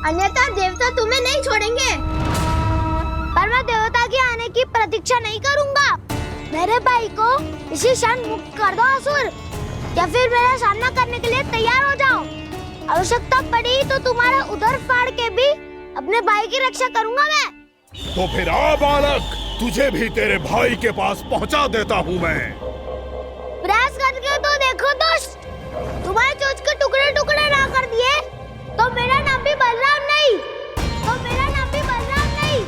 अन्यथा देवता तुम्हें नहीं छोड़ेंगे। पर मैं देवता के आने की प्रतीक्षा नहीं करूंगा। मेरे भाई को इसी क्षण मुक्त कर दो असुर, या फिर मेरा सामना करने के लिए तैयार हो जाओ। आवश्यकता पड़ी तो तुम्हारा उधर फाड़ के भी अपने भाई की रक्षा करूंगा मैं। तो फिर आ बालक, तुझे भी तेरे भाई के पास पहुंचा देता हूँ मैं। प्रयास करके तो देखो दोस्त, तुम्हारे चोंच के टुकड़े टुकड़े ना कर दिए तो मेरा नाम भी बलराम नहीं, तो मेरा नाम भी बलराम नहीं।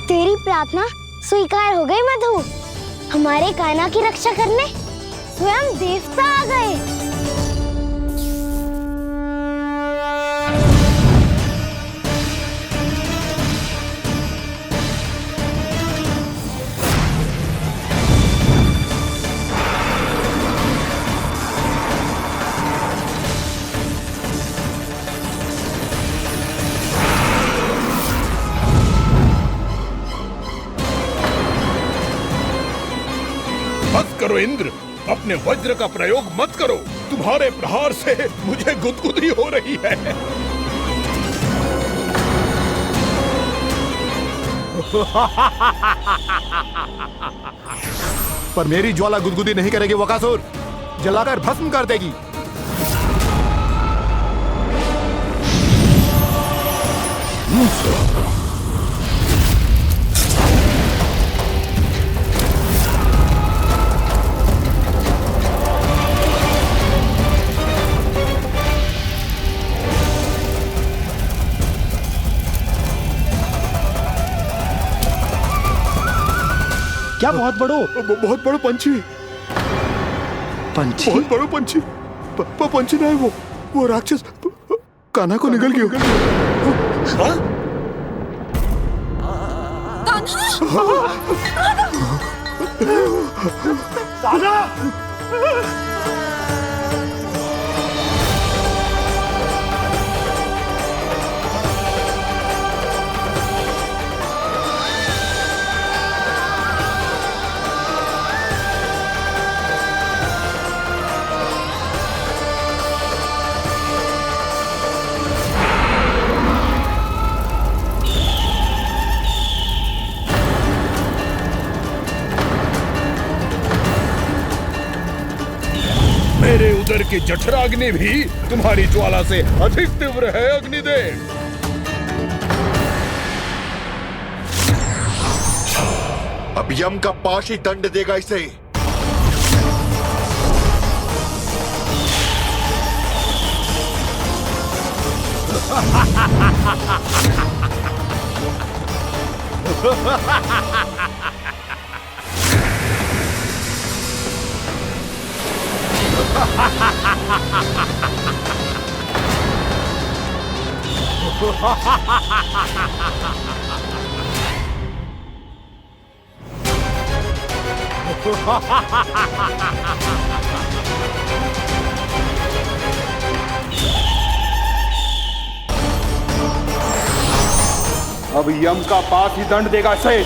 तेरी प्रार्थना स्वीकार हो गई मधु। हमारे कान्हा की रक्षा करने स्वयं देवता आ गए। करो इंद्र, अपने वज्र का प्रयोग मत करो। तुम्हारे प्रहार से मुझे गुदगुदी हो रही है। पर मेरी ज्वाला गुदगुदी नहीं करेगी बकासुर, जलाकर भस्म कर देगी। क्या बहुत बड़ो पंछी। पंछी? बहुत बड़ो पंछी। पंछी ना है वो राक्षस कान्हा को निगल गया। कान्हा! मेरे उदर की जठराग्नि भी तुम्हारी ज्वाला से अधिक तीव्र है अग्निदेव। अब यम का पाश ही दंड देगा इसे। अब यम का पास ही दंड देगा इसे।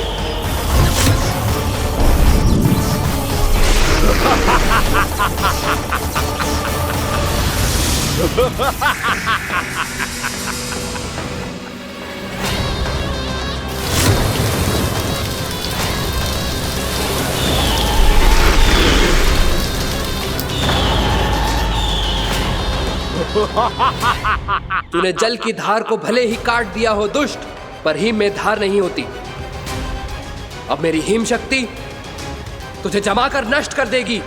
तूने जल की धार को भले ही काट दिया हो दुष्ट, पर हिम में धार नहीं होती। अब मेरी हिम शक्ति तुझे जमाकर नष्ट कर देगी।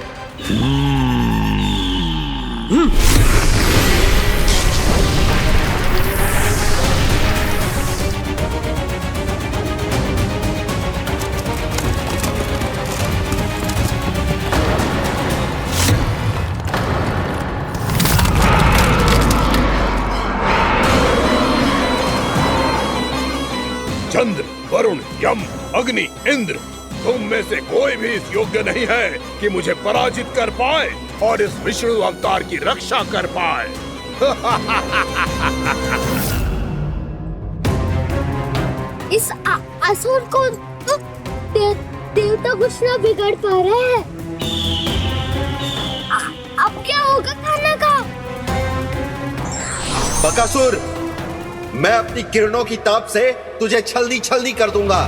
चंद्र, वरुण, यम, अग्नि, इंद्र, तुम में से कोई भी इस योग्य नहीं है कि मुझे पराजित कर पाए और इस विष्णु अवतार की रक्षा कर पाए। इस असुर को तो देवता कुछ ना बिगाड़ पा रहे हैं। अब क्या होगा कान्हा का? बकासुर, मैं अपनी किरणों की ताप से तुझे छलनी छलनी कर दूंगा।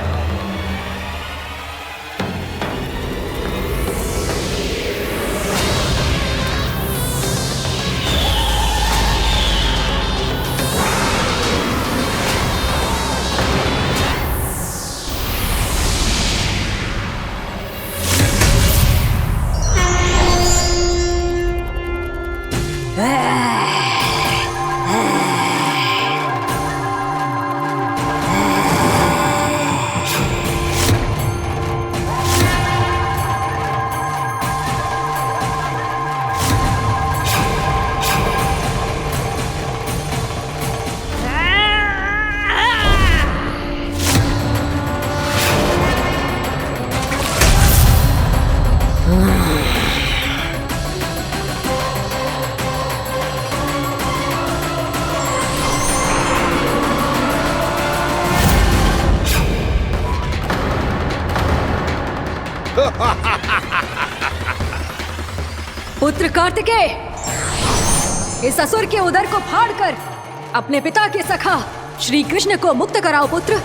पुत्र कार्तिकेय, इस असुर के उदर को फाड़कर अपने पिता के सखा श्री कृष्ण को मुक्त कराओ पुत्र।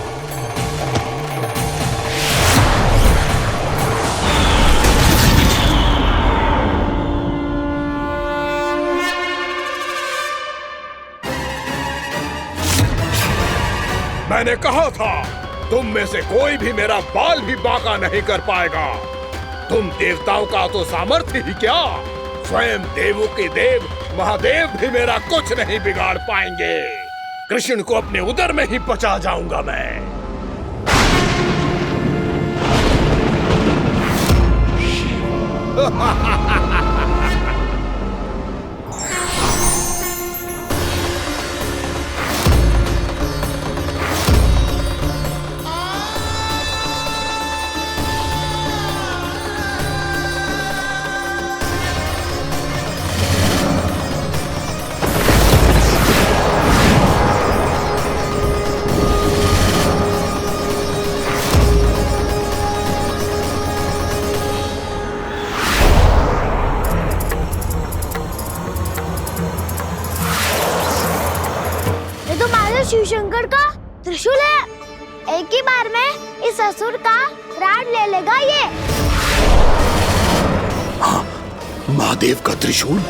मैंने कहा था तुम में से कोई भी मेरा बाल भी बांका नहीं कर पाएगा। तुम देवताओं का तो सामर्थ्य ही क्या, स्वयं देवों के देव महादेव भी मेरा कुछ नहीं बिगाड़ पाएंगे। कृष्ण को अपने उदर में ही पचा जाऊंगा मैं। शिव शंकर का त्रिशूल है। एक ही बार में इस असुर का प्राण ले लेगा ये। हाँ, महादेव का त्रिशूल।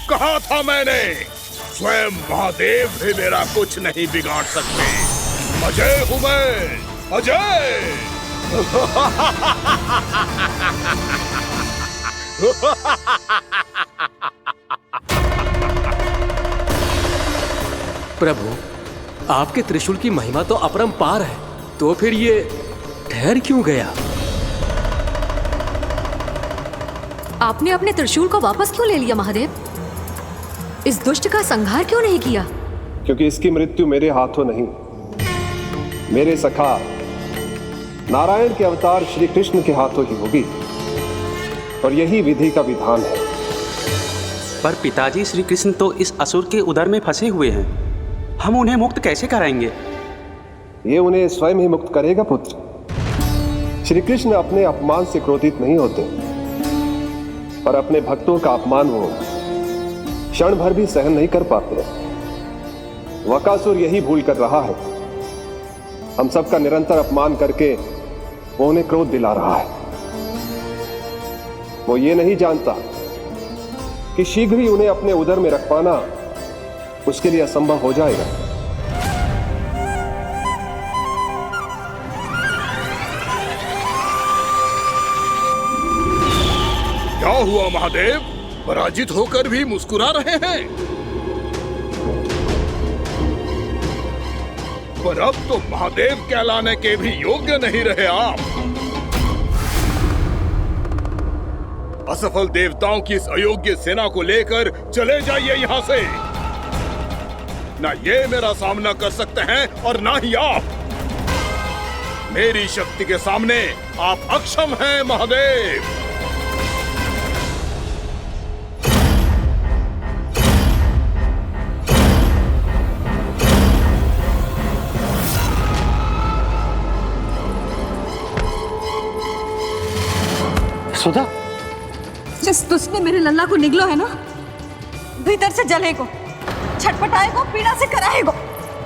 कहा था मैंने, स्वयं महादेव भी मेरा कुछ नहीं बिगाड़ सकते। अजय हूं मैं, अजय। प्रभु, आपके त्रिशूल की महिमा तो अपरंपार है, तो फिर ये ठहर क्यों गया? आपने अपने त्रिशूल को वापस क्यों ले लिया महादेव? इस दुष्ट का संहार क्यों नहीं किया? क्योंकि इसकी मृत्यु मेरे हाथों नहीं, मेरे सखा नारायण के अवतार श्री कृष्ण के हाथों ही होगी, और यही विधि का विधान है। पर पिताजी, श्री कृष्ण तो इस असुर के उदर में फंसे हुए हैं, हम उन्हें मुक्त कैसे कराएंगे? ये उन्हें स्वयं ही मुक्त करेगा पुत्र। श्री कृष्ण अपने अपमान से क्रोधित नहीं होते, और अपने भक्तों का अपमान वो क्षण भर भी सहन नहीं कर पाते। वकासुर यही भूल कर रहा है, हम सबका निरंतर अपमान करके वो उन्हें क्रोध दिला रहा है। वो ये नहीं जानता कि शीघ्र ही उन्हें अपने उदर में रख पाना उसके लिए असंभव हो जाएगा। क्या हुआ महादेव, पराजित होकर भी मुस्कुरा रहे हैं? पर अब तो महादेव कहलाने के भी योग्य नहीं रहे आप। असफल देवताओं की इस अयोग्य सेना को लेकर चले जाइए यहाँ से। ना ये मेरा सामना कर सकते हैं और ना ही आप। मेरी शक्ति के सामने आप अक्षम हैं महादेव। सुधा, जिस दुष्ट ने मेरे लल्ला को निगलो है ना, भीतर से जलेगो, छटपटाएगो, पीड़ा से कराएगो।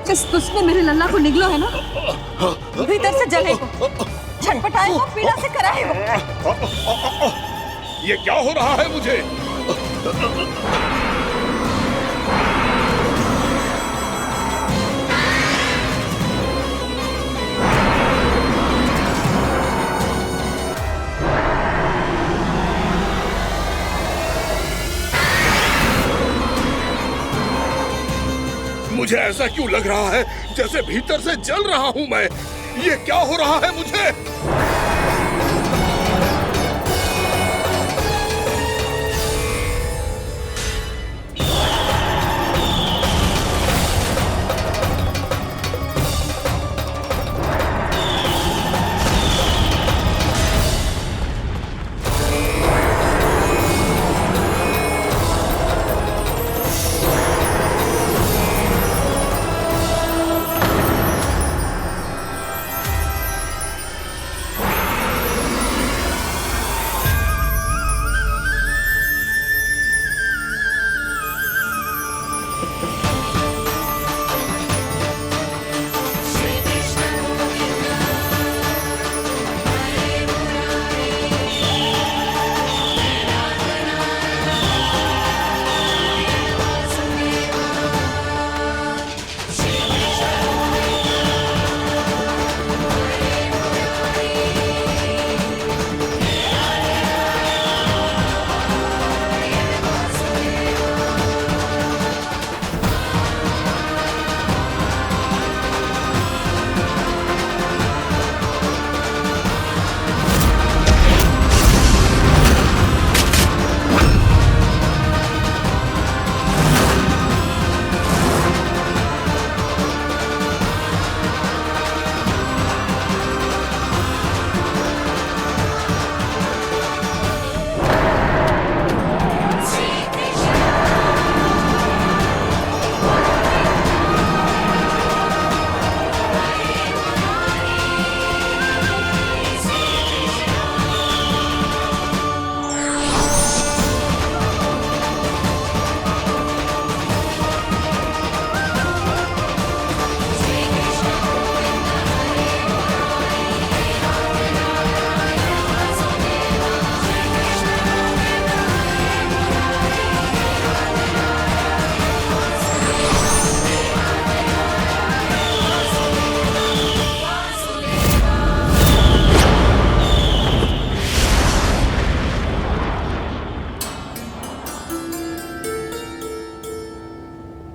जिस दुष्ट ने मेरे लल्ला को निगलो है ना, भीतर से जलेगो, छटपटाएगो, पीड़ा से कराएगो। ये क्या हो रहा है मुझे? मुझे ऐसा क्यों लग रहा है जैसे भीतर से जल रहा हूं मैं। ये क्या हो रहा है मुझे?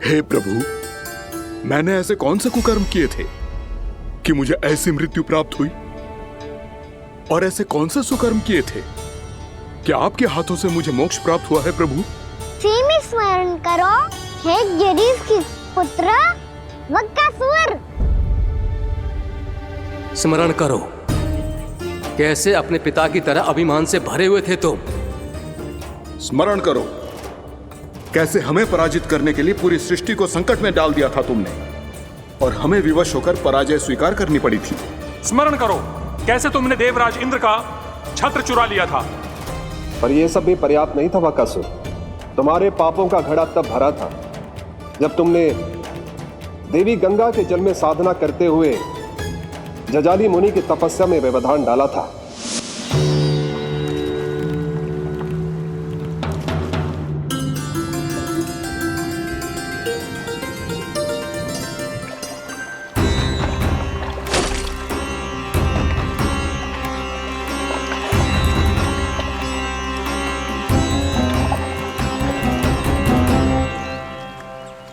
हे प्रभु, मैंने ऐसे कौन से कुकर्म किए थे कि मुझे ऐसी मृत्यु प्राप्त हुई? और ऐसे कौन से सुकर्म किए थे कि आपके हाथों से मुझे मोक्ष प्राप्त हुआ है प्रभु? में स्मरण करो, हे जरीफ की पुत्र वक्कासुर। स्मरण करो, कैसे अपने पिता की तरह अभिमान से भरे हुए थे तुम। स्मरण करो, कैसे हमें पराजित करने के लिए पूरी सृष्टि को संकट में डाल दिया था तुमने, और हमें विवश होकर पराजय स्वीकार करनी पड़ी थी। स्मरण करो, कैसे तुमने देवराज इंद्र का छत्र चुरा लिया था। पर यह सब भी पर्याप्त नहीं था वक्कासुर। तुम्हारे पापों का घड़ा तब भरा था जब तुमने देवी गंगा के जल में साधना करते हुए जजाली मुनि की तपस्या में व्यवधान डाला था।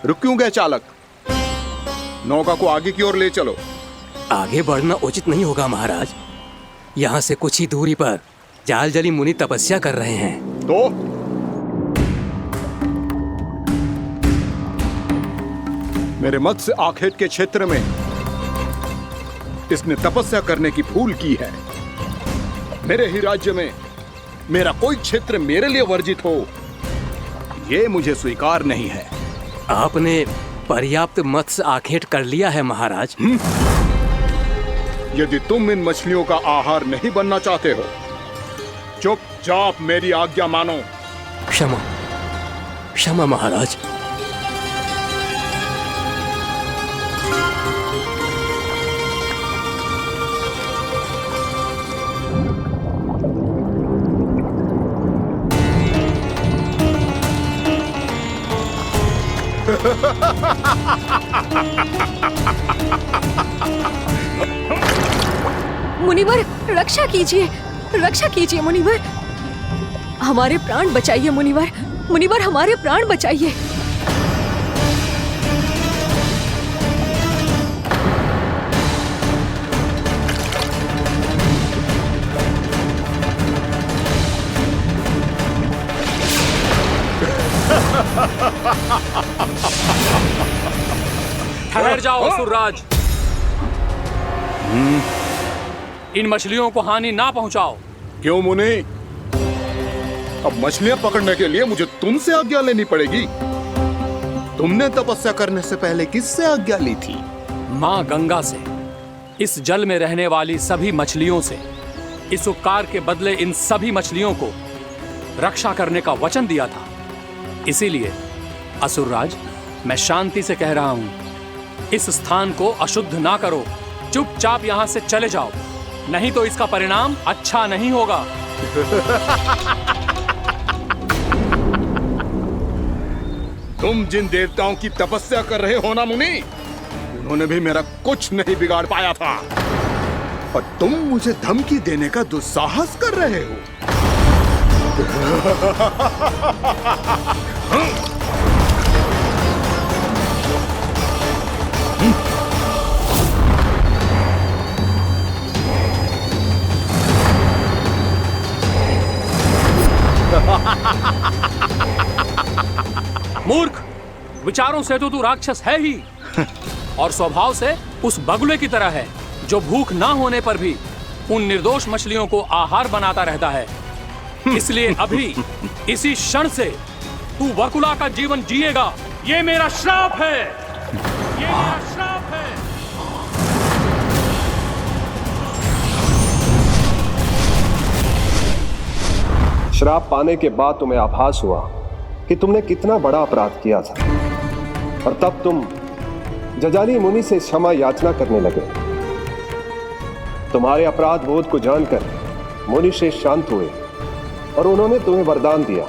रुक क्यों गए चालक? नौका को आगे की ओर ले चलो। आगे बढ़ना उचित नहीं होगा महाराज। यहाँ से कुछ ही दूरी पर जालजली मुनि तपस्या कर रहे हैं। तो मेरे मत्स्य आखेट के क्षेत्र में इसने तपस्या करने की भूल की है। मेरे ही राज्य में मेरा कोई क्षेत्र मेरे लिए वर्जित हो, यह मुझे स्वीकार नहीं है। आपने पर्याप्त मत्स्य आखेट कर लिया है महाराज। यदि तुम इन मछलियों का आहार नहीं बनना चाहते हो, चुपचाप मेरी आज्ञा मानो। क्षमा, क्षमा महाराज। मुनिवर, रक्षा कीजिए, रक्षा कीजिए मुनिवर, हमारे प्राण बचाइए मुनिवर, मुनिवर हमारे प्राण बचाइए। ठहर जाओ असुरराज, इन मछलियों को हानि ना पहुंचाओ। क्यों मुनि? अब मछलियां पकड़ने के लिए मुझे तुमसे आज्ञा लेनी पड़ेगी। तुमने तपस्या करने से पहले किससे आज्ञा ली थी? माँ गंगा से, इस जल में रहने वाली सभी मछलियों से। इस उपकार के बदले इन सभी मछलियों को रक्षा करने का वचन दिया था। इसीलिए असुरराज, मैं शांति से कह रहा हूं, इस स्थान को अशुद्ध ना करो, चुपचाप यहां से चले जाओ, नहीं तो इसका परिणाम अच्छा नहीं होगा। तुम जिन देवताओं की तपस्या कर रहे हो ना मुनि, उन्होंने भी मेरा कुछ नहीं बिगाड़ पाया था, और तुम मुझे धमकी देने का दुस्साहस कर रहे हो। मूर्ख, विचारों से तो तू राक्षस है ही, और स्वभाव से उस बगुले की तरह है जो भूख ना होने पर भी उन निर्दोष मछलियों को आहार बनाता रहता है। इसलिए अभी इसी क्षण से तू वकुला का जीवन जिएगा। ये मेरा श्राप है, ये मेरा श्राप है। श्राप पाने के बाद तुम्हें आभास हुआ कि तुमने कितना बड़ा अपराध किया था, और तब तुम जजाली मुनि से क्षमा याचना करने लगे। तुम्हारे अपराध बोध को जानकर मुनि श्रेष्ठ शांत हुए और उन्होंने तुम्हें वरदान दिया।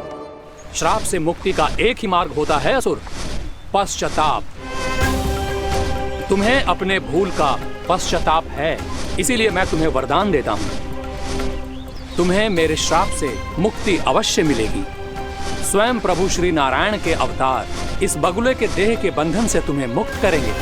श्राप से मुक्ति का एक ही मार्ग होता है असुर, पश्चाताप। तुम्हें अपने भूल का पश्चाताप है, इसीलिए मैं तुम्हें वरदान देता हूं। तुम्हें मेरे श्राप से मुक्ति अवश्य मिलेगी। स्वयं प्रभु श्री नारायण के अवतार इस बगुले के देह के बंधन से तुम्हें मुक्त करेंगे।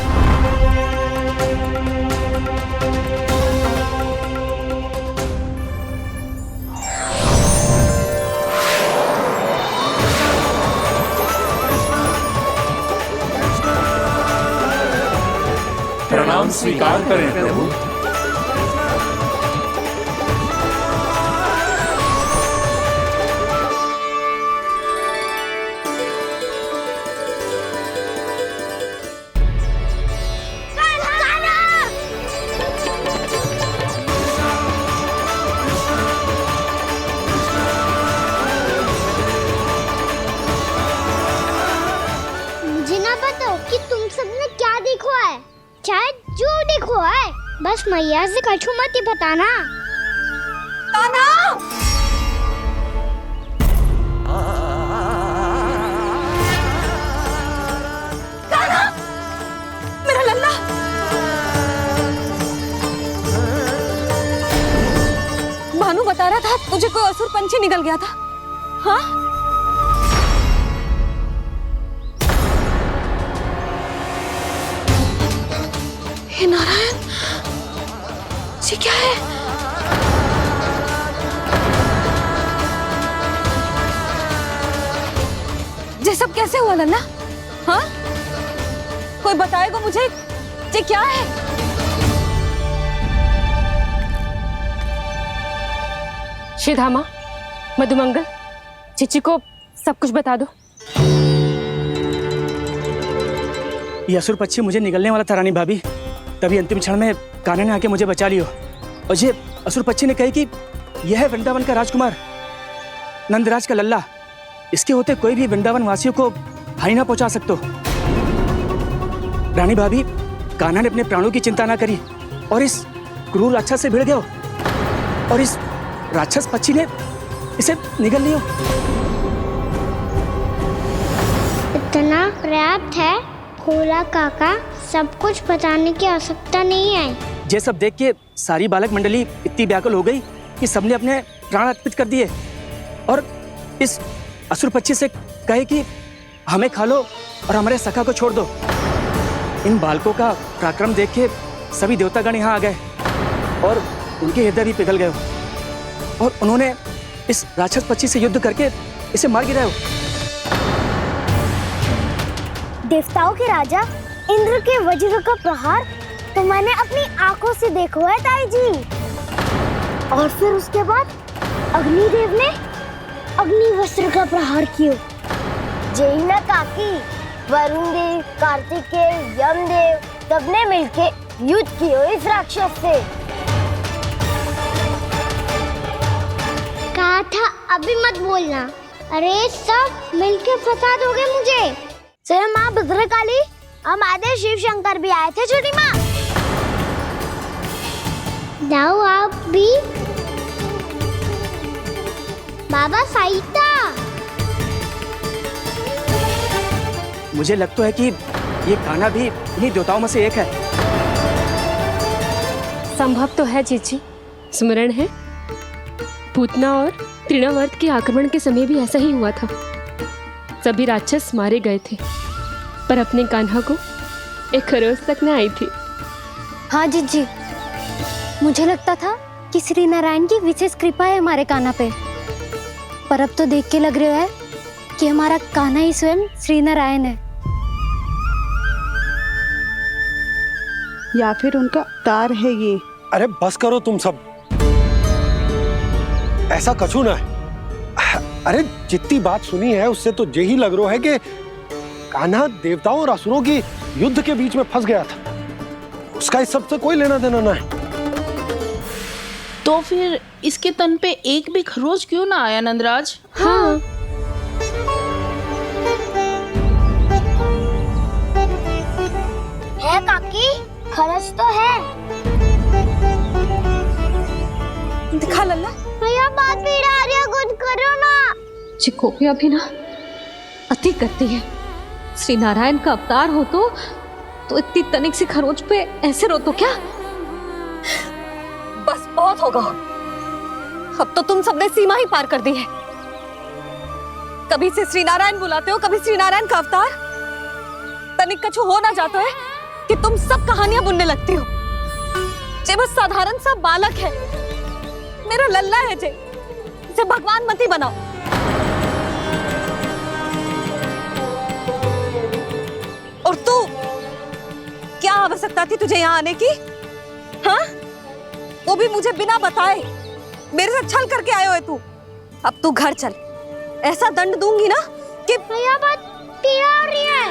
प्रणाम स्वीकार करें प्रभु। मुझे ना बताओ कि तुम सबने क्या देखा है, चाहे जो देखो है, बस मैया से कछु मत ही बताना। कान्हा! कान्हा! मेरा लल्ला! भानु बता रहा था तुझे कोई असुर पंछी निकल गया था। हाँ? हे नारायण, ये क्या है? ये सब कैसे हुआ लल्ला? हाँ? कोई बताएगा मुझे ये क्या है? श्रीधामा, मधुमंगल, चिची को सब कुछ बता दो। ये असुर पक्षी मुझे निगलने वाला था रानी भाभी, तभी अंतिम क्षण में कान्हा ने आके मुझे बचा लियो। और ये असुर पक्षी ने कही कि यह है वृंदावन का राजकुमार नंदराज का लल्ला, इसके होते कोई भी वृंदावन वासियों को हानि ना पहुंचा सकते। रानी भाभी, कान्हा ने अपने प्राणों की चिंता ना करी और इस क्रूर राक्षस से भिड़ गया और इस राक्षस पक्षी ने इसे निगल लियो। इतना पर्याप्त है भोला काका, सब कुछ बताने की आवश्यकता नहीं है। ये सब देख के सारी बालक मंडली इतनी व्याकुल हो गई कि सबने अपने प्राण अर्पित कर दिए और इस असुर पक्षी से कहे कि हमें खा लो और हमारे सखा को छोड़ दो। इन बालकों का पराक्रम देख के सभी देवतागण यहाँ आ गए और उनके हृदय भी पिघल गए और उन्होंने इस राक्षस पक्षी से युद्ध करके इसे मार गिराया। देवताओं के राजा इंद्र के वज्र का प्रहार तो मैंने अपनी आंखों से देखा है ताई जी। और फिर उसके बाद अग्निदेव ने अग्निवस्त्र का प्रहार किया। जय ना काकी, वरुण देव, कार्तिकेय, यमदेव सबने मिलके युद्ध किया इस राक्षस से। कहा था अभी मत बोलना, अरे सब मिलके फंसा दोगे मुझे। स्वयं माँ भद्रकाली, हमारे शिव शंकर भी आए थे छोटी माँ। जाओ आप भी। बाबा साईता, मुझे लगता है कि ये कान्हा भी इन्हीं देवताओं में से एक है। संभव तो है चीची, स्मरण है पूतना और तृणावर्त के आक्रमण के समय भी ऐसा ही हुआ था। सभी राक्षस मारे गए थे पर अपने कान्हा को एक खरोच तक न आई थी। हाँ जीजी, मुझे लगता था कि श्री नारायण की विशेष कृपा है हमारे कान्हा पे, पर अब तो देख के लग रहा है कि हमारा कान्हा ही स्वयं श्री नारायण है। या फिर उनका अवतार है ये। अरे बस करो तुम सब, ऐसा कछु ना है। अरे जितनी बात सुनी है उससे तो यही लग रहा है कि कान्हा देवताओं और असुरों की युद्ध के बीच में फंस गया था, उसका इस सब से कोई लेना देना ना है। तो फिर इसके तन पे एक भी खरोच क्यों ना आया नंदराज? हाँ, है काकी, खरच तो है। दिखा लल्ला। भैया बात पीड़ा आ रही है, कुछ करो ना। चिकोपिया भी ना अति करती है। श्री नारायण का अवतार हो तो इतनी तनिक सी खरोच पे ऐसे रो तो क्या? बस बहुत होगा, अब तो तुम सबने सीमा ही पार कर दी है। कभी से श्री नारायण बुलाते हो, कभी श्री नारायण का अवतार। तनिक कछु हो ना जाता है कि तुम सब कहानियां बुनने लगती हो। जे बस साधारण सा बालक है, मेरा लल्ला है जे, इसे भगवान मती बनाओ। और तू, क्या आवश्यकता थी तुझे यहाँ आने की? हाँ, वो भी मुझे बिना बताए। मेरे साथ छल करके आयो है तू। अब तू घर चल, ऐसा दंड दूंगी ना कि मैया बहुत पीड़ा हो रही है।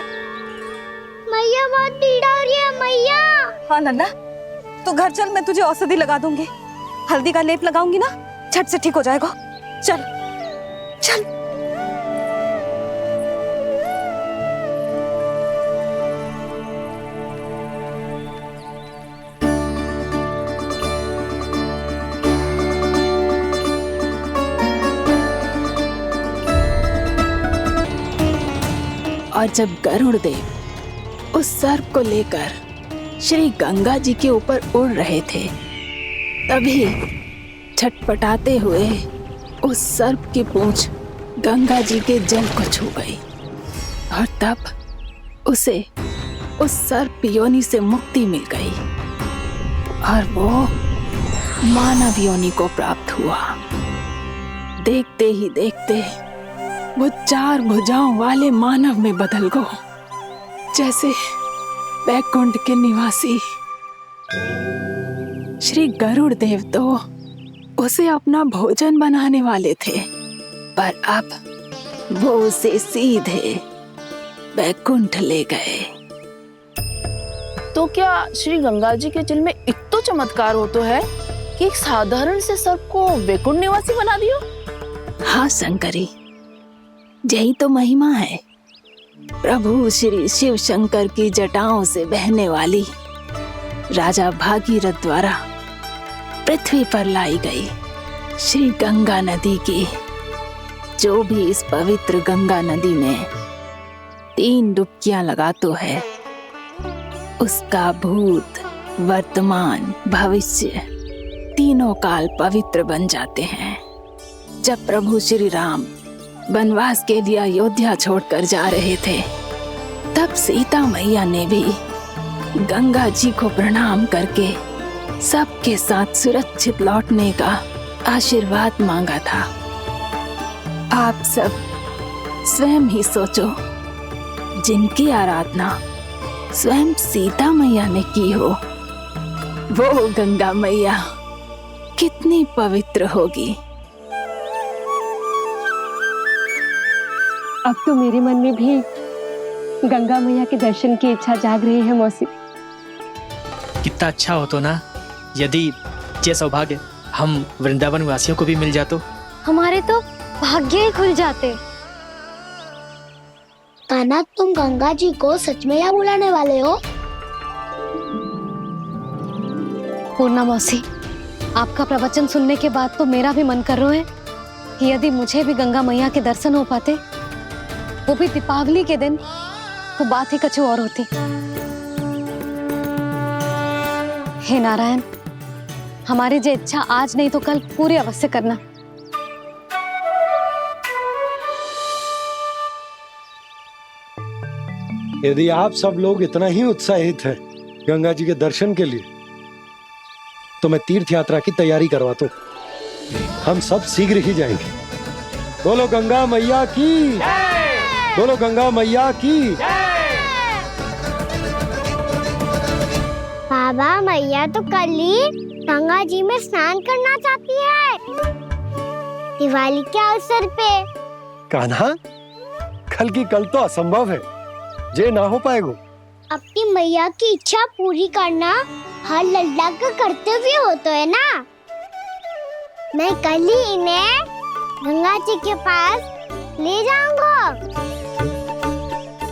मैया बहुत पीड़ा हो रही है मैया। हाँ नन्ना, तू घर चल, मैं तुझे औषधि लगा दूंगी। हल्दी का लेप लगाऊंगी ना, झट से ठीक हो जाएगा। चल चल। और जब गरुड़ देव उस सर्प को लेकर श्री गंगा जी के ऊपर उड़ रहे थे, तभी छटपटाते हुए उस सर्प की पूंछ गंगा जी के जल को छू गई और तब उसे उस सर्प योनि से मुक्ति मिल गई और वो मानव योनि को प्राप्त हुआ। देखते ही देखते वो 4 भुजाओं वाले मानव में बदल गो, जैसे बैकुंठ के निवासी। श्री गरुड़ देव तो उसे अपना भोजन बनाने वाले थे, पर अब वो उसे सीधे बैकुंठ ले गए। तो क्या श्री गंगा जी के जल में इतना चमत्कार हो तो है कि एक साधारण से सर्प को वैकुंठ निवासी बना दियो? हाँ शंकरी, यही तो महिमा है। प्रभु श्री शिव शंकर की जटाओं से बहने वाली राजा भागीरथ द्वारा पृथ्वी पर लाई गई श्री गंगा नदी की, जो भी इस पवित्र गंगा नदी में 3 डुबकियां लगातो है, उसका भूत, वर्तमान, भविष्य तीनों काल पवित्र बन जाते हैं। जब प्रभु श्री राम वनवास के लिए अयोध्या छोड़कर जा रहे थे, तब सीता मैया ने भी गंगा जी को प्रणाम करके सबके साथ सुरक्षित लौटने का आशीर्वाद मांगा था। आप सब स्वयं ही सोचो, जिनकी आराधना स्वयं सीता मैया ने की हो, वो गंगा मैया कितनी पवित्र होगी। अब तो मेरे मन में भी गंगा मैया के दर्शन की इच्छा जाग रही है मौसी। कितना अच्छा हो तो ना यदि ये सौभाग्य हम वृंदावन वासियों को भी मिल जातो। हमारे तो भाग्य ही खुल जाते। कान्हा, तुम गंगा जी को सच में यहाँ बुलाने वाले हो? पूर्णा मौसी, आपका प्रवचन सुनने के बाद तो मेरा भी मन कर रहा है कि यदि मुझे भी गंगा मैया के दर्शन हो पाते, वो भी दीपावली के दिन, तो बात ही कुछ और होती। हे नारायण, हमारी जो इच्छा आज नहीं तो कल पूरी अवश्य करना। यदि आप सब लोग इतना ही उत्साहित हैं गंगा जी के दर्शन के लिए, तो मैं तीर्थ यात्रा की तैयारी करवाता हूँ। हम सब शीघ्र ही जाएंगे। बोलो गंगा मैया की, बोलो गंगा मैया की। बाबा, मैया तो कल ही गंगा जी में स्नान करना चाहती है, दिवाली के अवसर पे। कान्हा, कल की कल तो असंभव है, जे ना हो पाएगा। अपनी मैया की इच्छा पूरी करना हर लल्ला का कर्तव्य होता है ना। मैं कल ही इन्हें गंगा जी के पास ले जाऊंगा।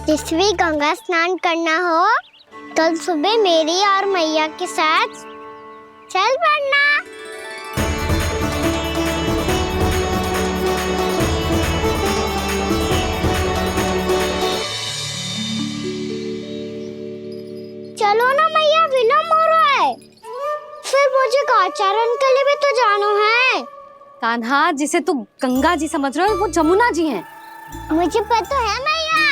जिस भी गंगा स्नान करना हो, कल सुबह मेरी और मैया के साथ चल पड़ना। चलो ना मैया, विलम्ब हो रहा है। फिर मुझे आचरण के लिए भी तो जाना है। कान्हा, जिसे तू गंगा जी समझ रहे हो, वो जमुना जी हैं। मुझे पता है मैया,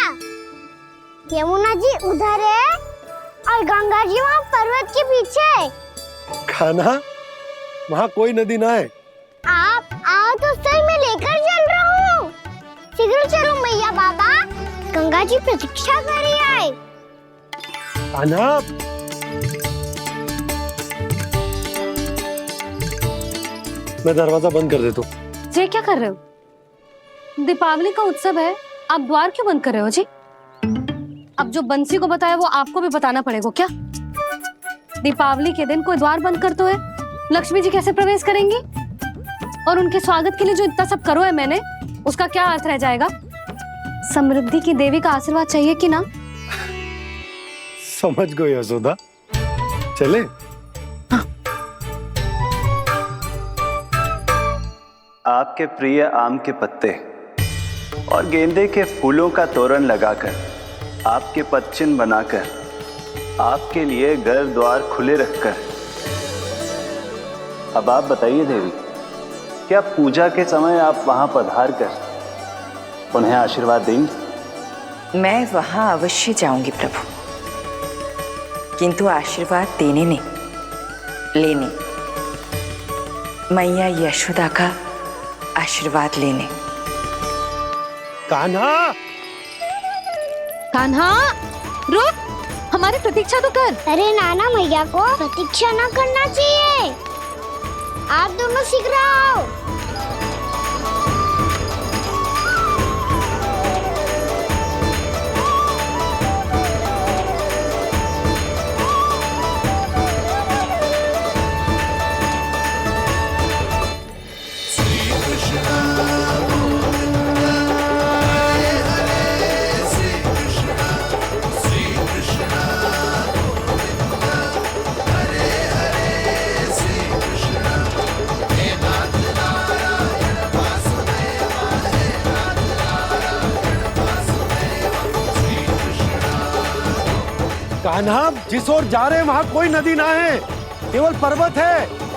यमुना जी उधर है और गंगा जी वहाँ पर्वत के पीछे। कान्हा, वहाँ कोई नदी ना है। आप आओ तो सही, मैं लेकर चल रहा हूँ। शीघ्र चलो मैया बाबा, गंगा जी प्रतीक्षा कर रही है। कान्हा, मैं दरवाजा बंद कर देता हूँ। ये क्या कर रहे हो? दीपावली का उत्सव है, आप द्वार क्यों बंद कर रहे हो जी? अब जो बंसी को बताया वो आपको भी बताना पड़ेगा क्या? दीपावली के दिन कोई द्वार बंद कर तो है, लक्ष्मी जी कैसे प्रवेश करेंगी? और उनके स्वागत के लिए जो इतना सब करो है मैंने, उसका क्या अर्थ रह जाएगा? समृद्धि की देवी का आशीर्वाद चाहिए कि ना? समझ गई यशोदा, चले? आपके प्रिय आम के पत्ते और गेंदे के फूलों का तोरण लगाकर, आपके पदचिन्ह बनाकर, आपके लिए घर द्वार खुले रखकर, अब आप बताइए देवी, क्या पूजा के समय आप वहां पधार कर उन्हें आशीर्वाद देंगी? मैं वहां अवश्य जाऊंगी प्रभु, किंतु आशीर्वाद देने नहीं, लेने, मैया यशोदा का आशीर्वाद लेने। कान्हा, कान्हा, रुक, हमारी प्रतीक्षा तो कर। अरे नाना, मैया को प्रतीक्षा ना करना चाहिए, आप दोनों शीघ्र आओ। कान्हा, जिस ओर जा रहे हैं वहाँ कोई नदी ना है, केवल पर्वत है।